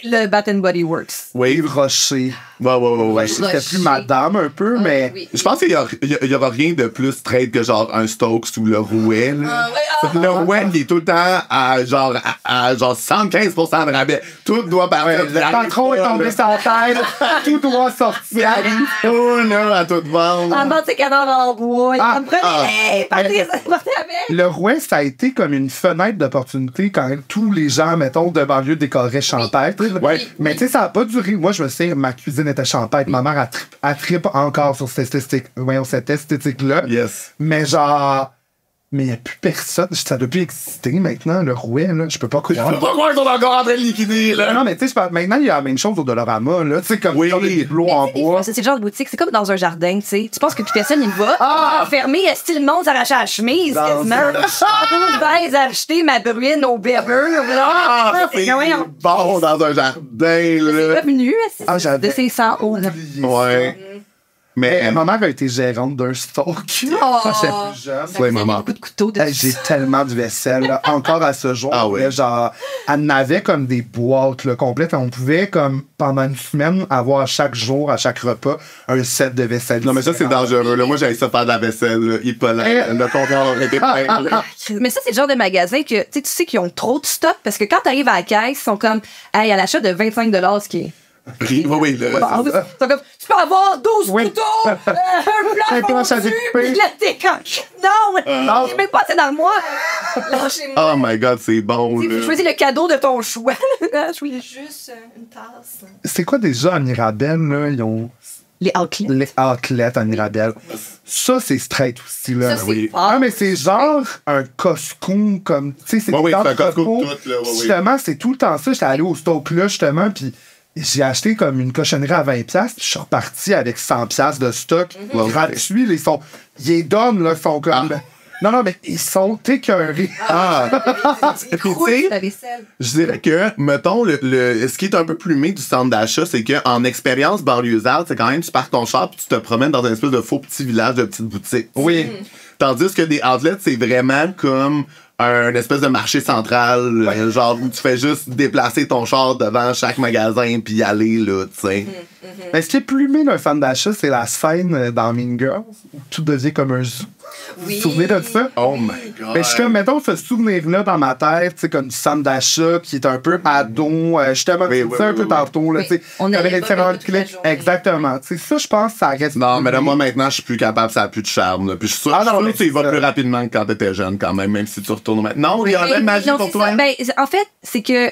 Le Bath and Body Works. Oui. Rocher. Ouais. C'était plus madame un peu, mais. Oui. Je pense qu'il y aura rien de plus straight que genre un Stokes ou le Rouet, là. Le Rouet, il est tout le temps à genre 75% de rabais. Tout doit partir. Le patron est tombé sur la tête. Tout doit sortir. Oh là, à toute vendre. En bas de ces cadavres en bois. Partez avec. Le Rouet, ça a été comme une fenêtre d'opportunité quand tous les gens, mettons, de banlieue décoraient champêtre. Ouais. Mais tu sais, ça n'a pas duré. Moi, je me sais, ma cuisine était champêtre. Ma mère, elle tripe encore sur cette esthétique-là. Yes. Mais genre... Mais il n'y a plus personne. Ça doit plus exister maintenant, le Rouet, là. Je peux pas croire. Je peux pas croire qu'ils sont encore en train de liquider, là. Non, mais tu sais, maintenant, il y a la même chose au Dollarama, là. Tu sais, comme des plots en bois. C'est le genre de boutique, c'est comme dans un jardin, tu sais. Tu penses que plus personne n'y va. Fermé, style le monde s'arracher la chemise. Je vais acheter ma bruine au beurre, là. C'est bon dans un jardin, là. Revenu de ses 100 euros. Ouais. Mais ma mère a été gérante d'un stock. Quand j'étais plus jeune. ouais, maman. Beaucoup de couteaux de J'ai tellement de vaisselle, là, encore à ce jour. Ah ouais. Là, genre, elle avait comme des boîtes là, complètes. On pouvait, comme, pendant une semaine, avoir chaque jour, à chaque repas, un set de vaisselle. Non, mais ça, c'est dangereux. Là. Moi, j'allais ça faire de la vaisselle. Là. Le comptoir aurait été plein. Mais ça, c'est le genre de magasin que tu sais qu'ils ont trop de stock parce que quand tu arrives à la caisse, ils sont comme, hey, à l'achat de 25 $, ce qui est. Oui. Ils sont comme, tu peux avoir 12 couteaux, un planche à découper. Non, il est même pas assez dans le mois. Lâchez-moi. Oh my God, c'est bon. Tu choisis le cadeau de ton choix. Je voulais juste une tasse. C'est quoi déjà à Mirabel, là? Ils ont. Les outlets. Les outlets à Mirabel. Ça, c'est straight aussi, là. Ça, c'est fort. mais c'est genre un Costco, comme. Tu sais, c'est c'est un Costco Costco. tout, là. Justement, c'est tout le temps ça. J'étais allé au stock là, justement, puis. J'ai acheté comme une cochonnerie à 20$, puis je suis reparti avec 100$ de stock gratuit. Ils les donnent, là, ils sont comme... Non, mais ils sont écœurés. Je dirais que, mettons, ce qui est un peu plumé du centre d'achat, c'est qu'en expérience banlieusarde, c'est quand même, tu pars ton char puis tu te promènes dans un espèce de faux petit village de petites boutiques. Oui. Tandis que des outlets, c'est vraiment comme un espèce de marché central, genre où tu fais juste déplacer ton char devant chaque magasin puis y aller, là, tu sais. Mais ce qui est plumé d'un fan d'achat, c'est la scène dans Mean Girls, où tout devient comme un zoo. Vous vous souvenez de ça? Oh my God! Mais je suis comme, mettons, ce souvenir-là dans ma tête, tu sais, comme du centre d'achat qui est un peu ado, justement, un peu tantôt, là, tu sais. On avait les différentes clés. Exactement. Tu sais, ça, je pense, ça reste. Non, mais là, moi, maintenant, je suis plus capable, ça a plus de charme, là. Puis je suis sûr que tu y vas plus rapidement que quand t'étais jeune, quand même si tu retournes maintenant. Non, il y a même magie pour toi. Ben, en fait, c'est que.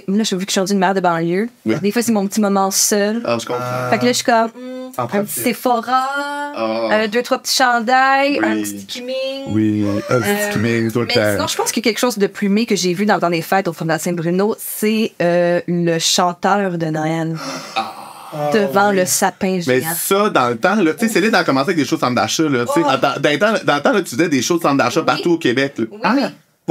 Là, je vu que je suis une mère de banlieue. Oui. Des fois, c'est mon petit moment seul. Ah, je comprends. Fait que là, je suis comme. Un petit Sephora, 2-3 petits chandails, un petit skimming. Oui, un petit skimming tout le Mais temps. sinon, je pense qu'il y a quelque chose de plumé que j'ai vu dans les fêtes au Fondation Saint-Bruno, c'est le chanteur de Noël. Devant le sapin géant. Mais ça, dans le temps, là, tu sais, Céline a commencé avec des choses de centre d'achat, là, tu sais. Dans le temps, là, tu faisais des choses de centre d'achat partout au Québec, là. Oui.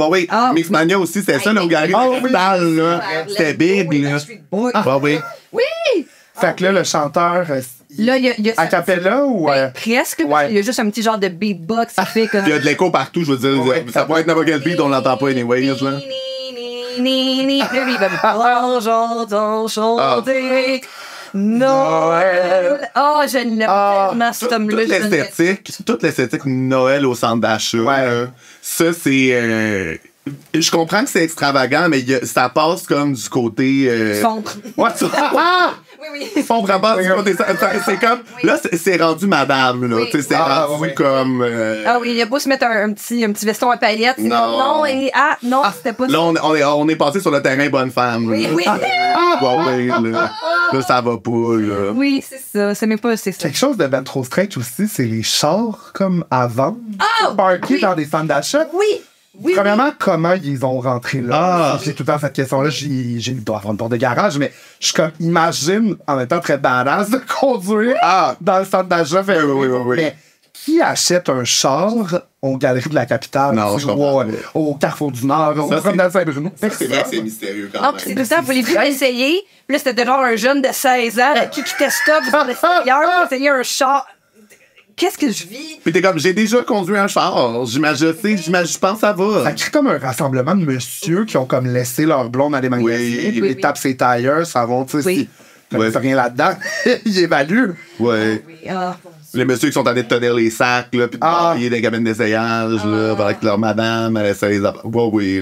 Bah oui, Ah, Mixmania aussi, c'était ça, là, au Gary. Ah oui. Là. C'était big, là. Oui. Bah oui. Fait que là, le chanteur, Là, il y a a cappella ou... presque. Ouais. Il y a juste un petit genre de beatbox qui fait comme. Il y a de l'écho partout, je veux dire. Ouais. Ça pourrait être n'importe quel beat, on l'entend pas anyway, là. J'entends chanter Noël. Oh, je l'aime tellement, cet homme-là. Toute l'esthétique Noël au centre d'achat. Ouais. Ça, c'est... je comprends que c'est extravagant, mais ça passe comme du côté... Sombre. Ouais, Oui. ils font vraiment du côté... C'est comme... Là, c'est rendu madame, là. Tu sais, c'est rendu comme... Ah oui, il a beau se mettre un petit veston à paillettes. C'est Non. non, c'était pas ça. Là, on est passé sur le terrain bonne femme. Oui. Là, ça va pas, là. Oui, c'est ça. C'est même pas. C'est ça. Quelque chose de ben trop strange aussi, c'est les chars comme avant. Parkés dans des centres d'achat. Oui. Premièrement, comment ils ont rentré là? J'ai tout le temps cette question-là. J'ai dois avoir une porte de garage, mais je suis comme, imagine, en même temps très badass, de conduire dans le centre d'achat. Oui. Mais qui achète un char aux Galeries de la Capitale? Non, je comprends pas. Au Carrefour du Nord, au promenade Saint-Bruno. C'est vrai que c'est mystérieux quand Non, même. puis c'est tout le temps, vous voulez essayer. Puis là, c'était genre un jeune de 16 ans qui testa pour l'extérieur, pour essayer un char. Qu'est-ce que je vis? Puis t'es comme, j'ai déjà conduit un char. Je pense que ça va. Ça crée comme un rassemblement de monsieur qui ont comme laissé leur blonde dans les magasins. Oui. Ils tapent ses tailleurs, ça va, tu sais, Oui. si fait rien là-dedans, ils évaluent. Ouais. Les messieurs qui sont allés te tenir les sacs, là, puis de travailler des cabines d'essayage, là, avec leur madame, elle essaie les oui.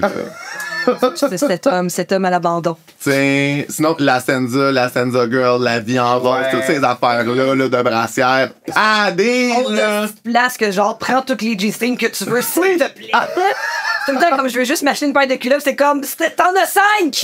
C'est cet homme à l'abandon. T'sais, sinon, la Senza Girl, la vie en rose, toutes ces affaires-là, là, de brassière. Là! Place que genre, prends toutes les G-strings que tu veux, s'il te plaît. Tout le temps, comme je veux juste m'acheter une paire de culottes, c'est comme, t'en as 5!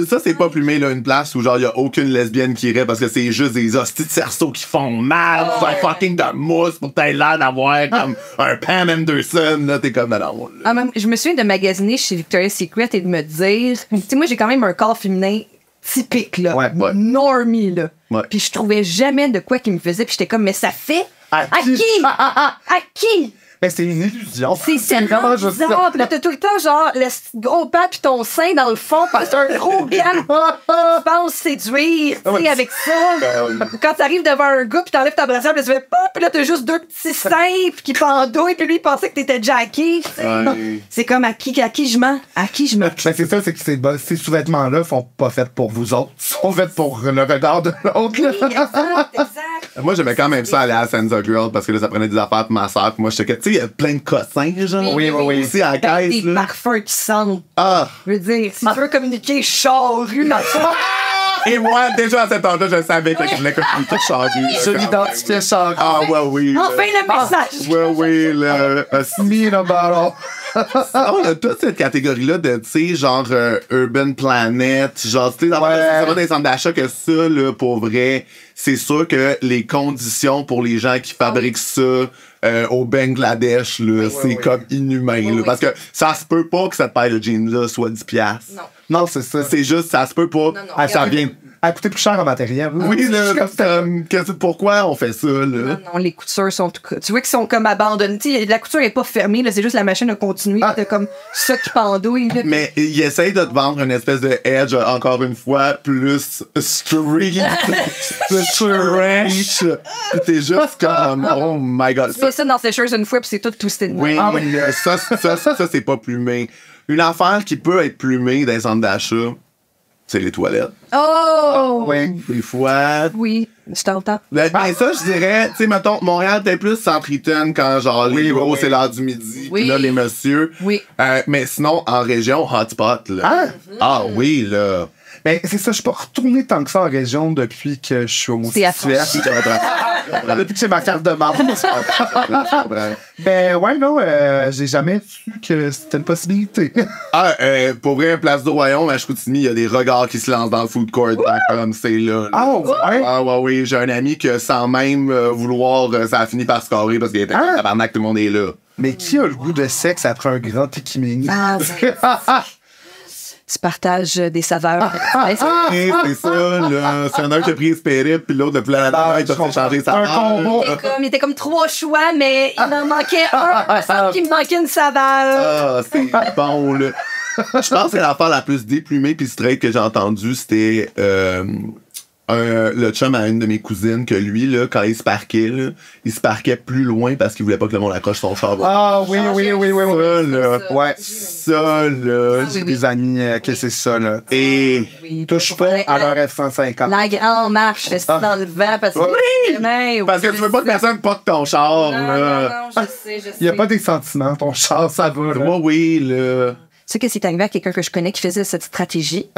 Ça, c'est pas plumé, là, une place où, genre, y a aucune lesbienne qui irait parce que c'est juste des hosties de cerceaux qui font mal, fucking de mousse pour t'avoir l'air d'avoir comme un Pam Anderson, là, t'es comme dans Je me souviens de magasiner chez Victoria's Secret et de me dire, tu sais, moi, j'ai quand même un corps féminin typique, là. Ouais. Normie, là. Ouais. Puis je trouvais jamais de quoi qui me faisait, puis j'étais comme, mais ça fait À qui? À qui? Mais c'est une illusion. C'est vraiment bizarre. Puis là, t'as tout le temps, genre, le gros pas puis ton sein dans le fond, parce que c'est un gros gant. Tu penses séduire, tu sais, avec ça. Quand t'arrives devant un gars puis t'enlèves ta brassière, puis tu fais pop, puis là, t'as juste deux petits seins puis qui pendouillent, puis lui, il pensait que t'étais Jackie. C'est comme à qui je mens? À qui je mens? Ben c'est ça, c'est que ces sous-vêtements-là sont pas faits pour vous autres. Ils sont faits pour le regard de l'autre. Exact. Moi, j'aimais quand même ça aller à Senza Girl parce que là, ça prenait des affaires pour ma soeur. Puis moi, j'étais que, tu sais, il y a plein de cossins, genre. Oui. Aussi à la caisse, Des là. parfums qui sentent. Ah! Je veux dire, si tu veux communiquer charrue dans ça. Et moi, déjà à cet âge-là, je savais que je voulais communiquer charrue. Je l'identifiais char. Ah, ouais, oui. là. Enfin, le message. Ouais, oui, là. Me in a bottle. On a toute cette catégorie-là de, tu sais, genre Urban Planet, genre, tu sais, ça va des centres d'achat que ça, là, pour vrai, c'est sûr que les conditions pour les gens qui fabriquent ça au Bangladesh, là, c'est comme inhumain, là, parce que ça se peut pas que cette paire de jeans-là soit 10$. Non, c'est ça. C'est juste, ça se peut pas. Ah, ça vient. Elle coûtait plus cher en matériel. Oui, là, pourquoi on fait ça, là? Non, les coutures sont... Tu vois qu'ils sont comme abandonnés. Tu sais, la couture est pas fermée, là, c'est juste la machine a continué. T'as comme ça qui pendouille. Là. Mais ils essayent de te vendre une espèce de edge, encore une fois, plus street, trash. T'es juste comme, oh my god. Tu fais ça dans sécheuse une fois, puis c'est tout twisted. Oui, ça, c'est pas plumé. Une affaire qui peut être plumée dans les centres d'achat, c'est les toilettes. Oh! Oui. Des fois. Oui, je t'entends. Ben, ça, je dirais, tu sais, mettons, Montréal, t'es plus centritonne quand, genre, les gros, c'est l'heure du midi. Oui. Puis là, les messieurs. Oui. Mais sinon, en région, hotspot, là. Ah oui, là. Ben, c'est ça, je suis pas retourné tant que ça en région depuis que je suis homosexuel. Depuis que j'ai ma carte de membre. Ben, ouais, non, j'ai jamais su que c'était une possibilité. Pour vrai, Place du Royaume, à Chicoutimi, il y a des regards qui se lancent dans le food court, comme c'est là. Ouais? Ah, ouais, oui, j'ai un ami que sans même vouloir, ça a fini par se carrer parce qu'il était tabarnak, tout le monde est là. Mais qui a le goût de sexe après un grand tequimini? tu partages des saveurs. Et c'est ça, là. C'est un qui a pris Spirit, puis l'autre, depuis la dernière, il a fait changer sa Un part. combo. Il était comme 3 choix, mais il en manquait un. Il me semble qu'il me manquait une saveur. Ah, c'est bon, là. Je pense que l'affaire la plus déplumée puis straight que j'ai entendue, c'était le chum à une de mes cousines, que lui, là, quand il se parquait, là, il se parquait plus loin parce qu'il voulait pas que le monde accroche son char. Ah oui. Ça, là. Ouais. Ça, là. J'ai des amis que c'est ça, là. Et Touche pas à leur F-150. La grande marche, fais ça dans le vent parce que. Oui. parce que tu veux pas que personne poque ton char, Non, là. je sais. Il n'y a pas des sentiments, ton char, ça va. Là. Moi, oui, là. Tu sais que c'est arrivé à quelqu'un que je connais qui faisait cette stratégie.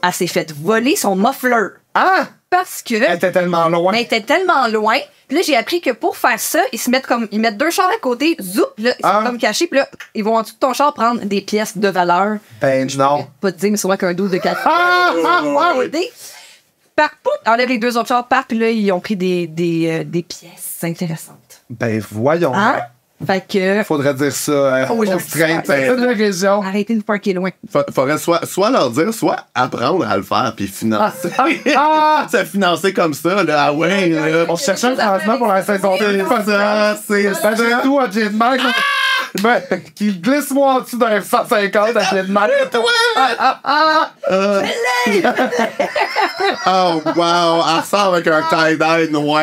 Elle s'est fait voler son muffler. Ah! Parce que. Elle était tellement loin. Mais elle était tellement loin. Puis là, j'ai appris que pour faire ça, ils mettent 2 chars à côté, zoup, là, ils sont comme cachés, puis là, ils vont en dessous de ton char prendre des pièces de valeur. Ben, non. Pas te dire, mais c'est vrai qu'un 12 de 4. Enlève les 2 autres chars, partent, puis là, ils ont pris des pièces intéressantes. Ben, voyons. Hein? Fait que. Faudrait dire ça. Oui, Au train, c'est la région. Arrêtez de parker loin. Faudrait soit leur dire, soit apprendre à le faire, puis financer. Se financer comme ça, là. Ah ouais, là. On cherchait un financement pour la saison 2. C'est tout à J Mag. Ben, qui glisse-moi en dessous d'un 150 à J Mag. Oh, wow. Elle ressort avec un tie-dye noir.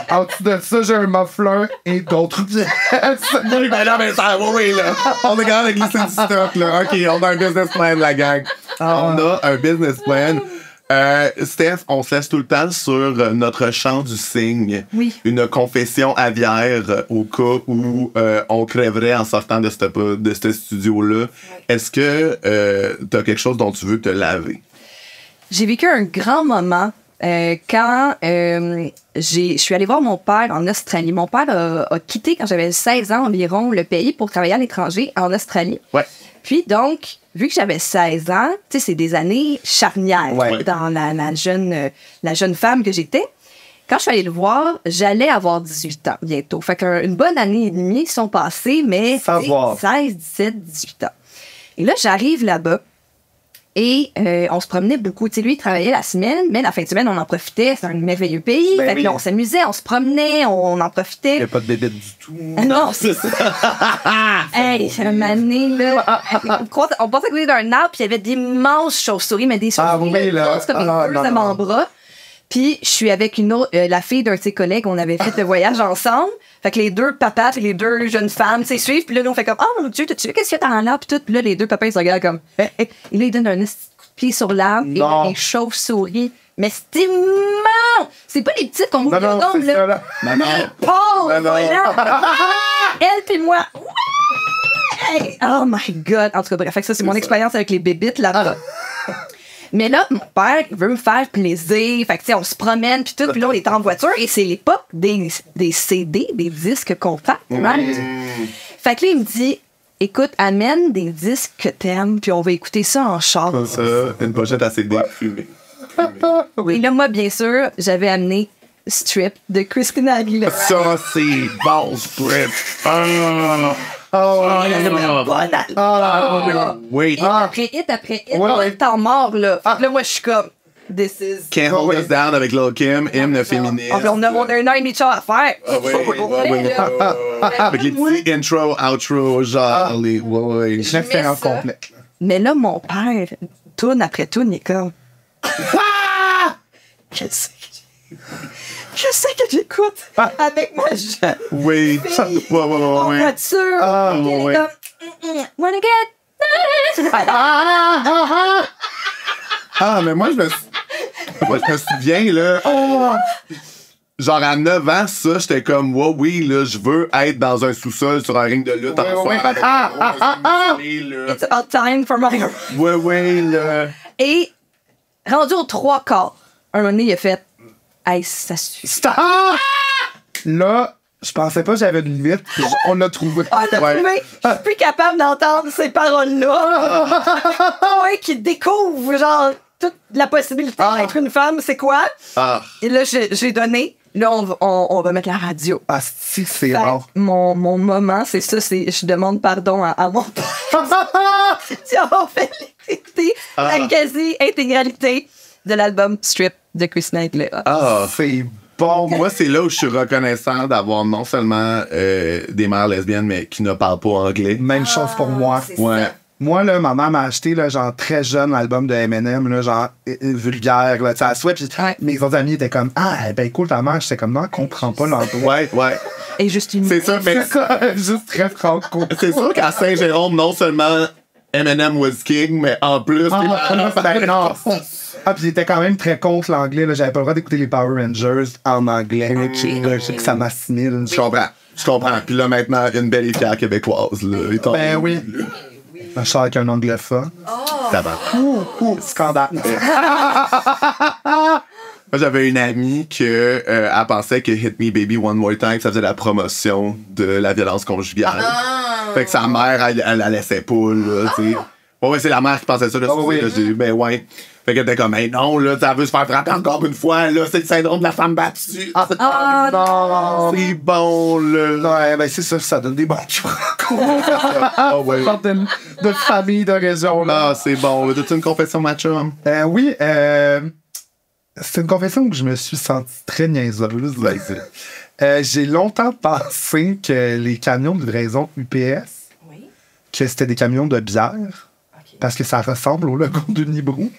En dessous de ça, j'ai un muffler et d'autres pièces. Oui, ben là, mais ça, oui, là. On est capable de glisser du stock, là. OK, on a un business plan, la gang. On a un business plan. Steph, on se laisse tout le temps sur notre chant du cygne. Oui. Une confession aviaire au cas où on crèverait en sortant de ce studio-là. Est-ce que t'as quelque chose dont tu veux te laver? J'ai vécu un grand moment quand je suis allée voir mon père en Australie. Mon père a quitté quand j'avais 16 ans environ le pays pour travailler à l'étranger en Australie. Ouais. Puis donc, vu que j'avais 16 ans, tu sais, c'est des années charnières dans la jeune femme que j'étais. Quand je suis allée le voir, j'allais avoir 18 ans bientôt. Fait qu'une bonne année et demie sont passées, mais 16, 17, 18 ans. Et là, j'arrive là-bas. Et on se promenait beaucoup. Tu sais, lui, il travaillait la semaine, mais la fin de semaine, on en profitait. C'est un merveilleux pays. Fait que là, on s'amusait, on se promenait, on en profitait. Il n'y a pas de bébé du tout. Non, c'est ça. Hey, c'est un année, là. On passait à côté d'un arbre, puis il y avait d'immenses chauves-souris, mais des chauves-souris comme de mon bras. Puis je suis avec une autre, la fille d'un de ses collègues, on avait fait le voyage ensemble. Fait que les 2 papas et les 2 jeunes femmes, tu sais, suivent. Puis là, nous, on fait comme, oh mon Dieu, qu'est-ce que t'as dans l'arbre? Puis tout. Puis là, les 2 papas, ils se regardent comme, et là, ils donnent un petit coup de pied sur l'arbre. Et là, les chauves-souris. Mais c'est immense! C'est pas les petites qu'on bouge Non, là. c'est ça, là. Paul! Elle puis moi. Hey! Oh my God! En tout cas, bref, fait que ça, c'est mon expérience avec les bébites là-bas. Mais là, mon père veut me faire plaisir. Fait que, tu sais, on se promène, puis tout. Puis là, on est en voiture. Et c'est l'époque des CD, des disques compacts. Right? Fait que là, il me dit, écoute, amène des disques que t'aimes, puis on va écouter ça en char. Comme ça, une pochette à CD fumée. Et là, moi, bien sûr, j'avais amené Strip de Christina Aguilera. Ça, c'est bon, Strip. Oui. Après hit, on est en mort, là. Fait que là, moi, je suis comme, this is... Can't Hold Us Down avec Lil' Kim, hymne féministe. On a un an et demi de char à faire. Avec les petits intro, outro, genre, les... Ouais. Une expérience complète. Mais là, mon père, tourne après tourne, il est comme... Qu'est-ce que j'écoute avec ma jeune Oui. fille en voiture. Il est comme... Wanna get... Mais moi, je me souviens, là... Genre, à 9 ans, ça, j'étais comme, oui, là, je veux être dans un sous-sol sur un ring de lutte en soir. It's about time for my... Oui, là. Et rendu aux 3/4, un moment donné, il a fait... Hey, ça suffit. Stop! Là, je pensais pas que j'avais une limite, puis on l'a trouvé. Je suis plus capable d'entendre ces paroles-là. Ouais, qui découvre, genre, toute la possibilité d'être une femme, c'est quoi? Et là, j'ai donné. Là, on va mettre la radio. Ah, si, c'est Fait que rare. mon moment, c'est ça, c'est je demande pardon à mon père. Si on fait l'écouter la quasi-intégralité de l'album Strip de Christina Aguilera. Ah, C'est bon. moi, c'est là où je suis reconnaissant d'avoir non seulement des mères lesbiennes, mais qui ne parlent pas anglais. Même chose pour moi. c'est Ouais. ça. Moi, là, ma mère m'a acheté, là, genre, très jeune, l'album de Eminem, là, genre, vulgaire, là, tu sais, à souhait. Puis Ouais. mes autres amis étaient comme, ah, ben, cool, ta mère. J'étais comme, non, elle comprend pas l'anglais. Ouais. Et juste une. C'est ça, mais C'est ça, juste très franco. c'est sûr qu'à Saint-Jérôme, non seulement Eminem was king, mais en plus... Ben non. Ah, puis il était quand même très contre l'anglais, là. J'avais pas le droit d'écouter les Power Rangers en anglais. Là, je sais que ça m'assimile. Je comprends. Puis là, maintenant, une belle et fière québécoise, là. Étant- Ben oui. Je sors avec un anglophone. Ça va. Scandale. Moi, j'avais une amie que elle pensait que Hit Me Baby One More Time, ça faisait la promotion de la violence conjugale. Fait que sa mère, elle la laissait pas, là, tu sais. Ouais, c'est la mère qui pensait ça, là. oui. Là, j'ai dit, ben ouais. Fait qu'elle était comme, hey, non, là, ça veut se faire frapper encore une fois, là, c'est le syndrome de la femme battue. Non. C'est bon, là. Ouais, ben c'est ça, ça donne des bons Ah ouais. sorte de famille, de région, là. Ah, c'est bon. As-tu une confession, ma chum? Oui, c'est une confession où je me suis senti très niaiseuse. J'ai longtemps pensé que les camions de livraison UPS, Oui. que c'était des camions de bière, parce que ça ressemble au logo d'Unibrou.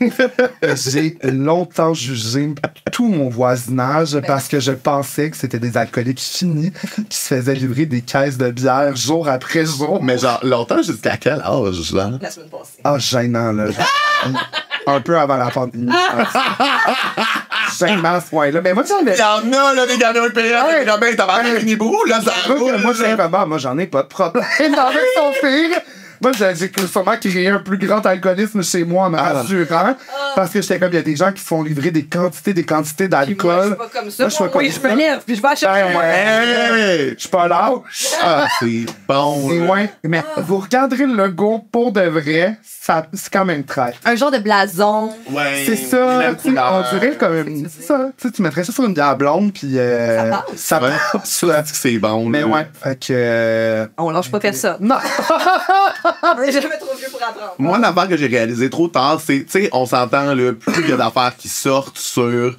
J'ai longtemps jugé tout mon voisinage parce que je pensais que c'était des alcooliques finis qui se faisaient livrer des caisses de bière jour après jour. Mais genre, longtemps jusqu'à quel âge, là? La semaine passée. Ah, gênant, là. Un peu avant la pandémie. Gênant à ce point-là. Mais moi, tu sais, Il y en a, là, des camions UPS, des camions, t'as pas un Nibrou, là, ça moi, j'ai vraiment, moi, j'en ai pas de problème avec son fille. Moi, j'ai sûrement créé un plus grand alcoolisme chez moi en me rassurant. Parce que j'étais comme, il y a des gens qui font livrer des quantités Moi, je d'alcool. suis pas comme ça. Moi, je suis pas comme Oui, je ça. me lève, puis je vais acheter. Hey! Je suis pas lâche. Ah, c'est bon, Et là. ouais, mais vous regarderez le logo pour de vrai, c'est quand même très. Un genre de blason. Ouais. C'est ça, tu sais, on dirait comme. C'est ça, tu sais, tu mettrais ça sur une bière blonde, puis. Ça Ouais. passe. Ouais. C'est bon, Mais là. ouais, fait que. On lâche pas faire ça. Non! On est jamais trop vieux pour apprendre. Moi, l'affaire que j'ai réalisée trop tard, c'est, tu sais, on s'entend, là, plus il y a d'affaires qui sortent sur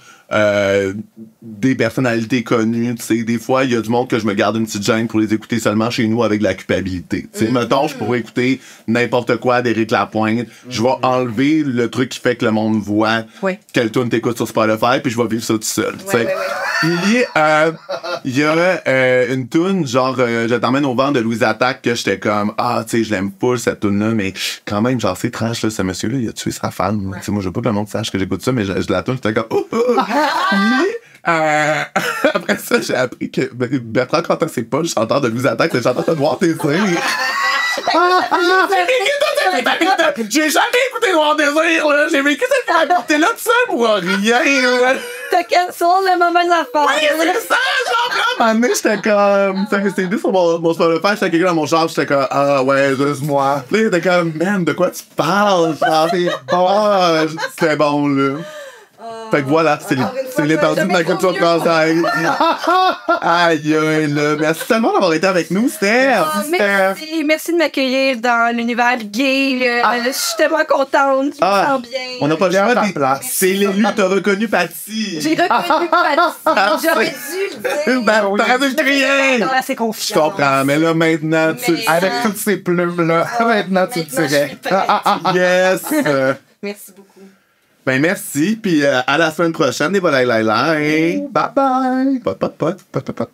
des personnalités connues, tu sais, des fois, il y a du monde que je me garde une petite gêne pour les écouter seulement chez nous avec de la culpabilité. Tu sais, mettons, je pourrais écouter n'importe quoi d'Éric Lapointe, je vais enlever le truc qui fait que le monde voit Oui. quelle tune t'écoutes sur Spotify, puis je vais vivre ça tout seul, tu sais. Ouais. Puis, il y a une tune, genre, je t'emmène au vent de Louise Attaque, que j'étais comme, ah, tu sais, je l'aime pas, cette tune-là, mais quand même, genre, c'est trash, là, ce monsieur-là, il a tué sa femme. Tu sais, moi, je veux pas que le monde sache que j'écoute ça, mais je la tune, j'étais comme, oh, oh, oh. Puis, après ça, j'ai appris que Bertrand Quentin, c'est pas le chanteur de Louise Attaque, c'est le chanteur de Noir Désir. J'ai jamais écouté Noir Désir, là. J'ai vécu cette réalité là tout seul pour rien, là. T'as cancel le moment de la Ouais, fête. c'est ça, genre, là, à un moment donné, j'étais comme, ça c'était dit sur mon Spotify, j'étais quelqu'un dans mon char, j'étais comme, ah ouais, juste moi. Là, il était comme, man, de quoi tu parles? Genre, c'est bon, c'était bon, là. Fait que voilà, c'est Encore une fois, l'étendue de ma jamais culture trop vieux. française. Aïe, aïe, là. Merci tellement d'avoir été avec nous, Steph. Merci de m'accueillir dans l'univers gay. Je suis tellement contente. Je me Ah, sens bien. on n'a pas le J'ai choix. ta place. C'est l'élu, t'as reconnu Patty. J'ai reconnu Patty. J'aurais dû le dire. Ben, t'aurais dû le crier. Dans assez Je confiance. comprends, mais là, maintenant, tu... Mais- Avec toutes ces plumes-là, maintenant tu Maintenant, je dirais. suis prête. Yes. Merci beaucoup. Ben, merci, puis à la semaine prochaine, les bye bye. Bye bye! Pot, pot, pot, pot, pot, pot.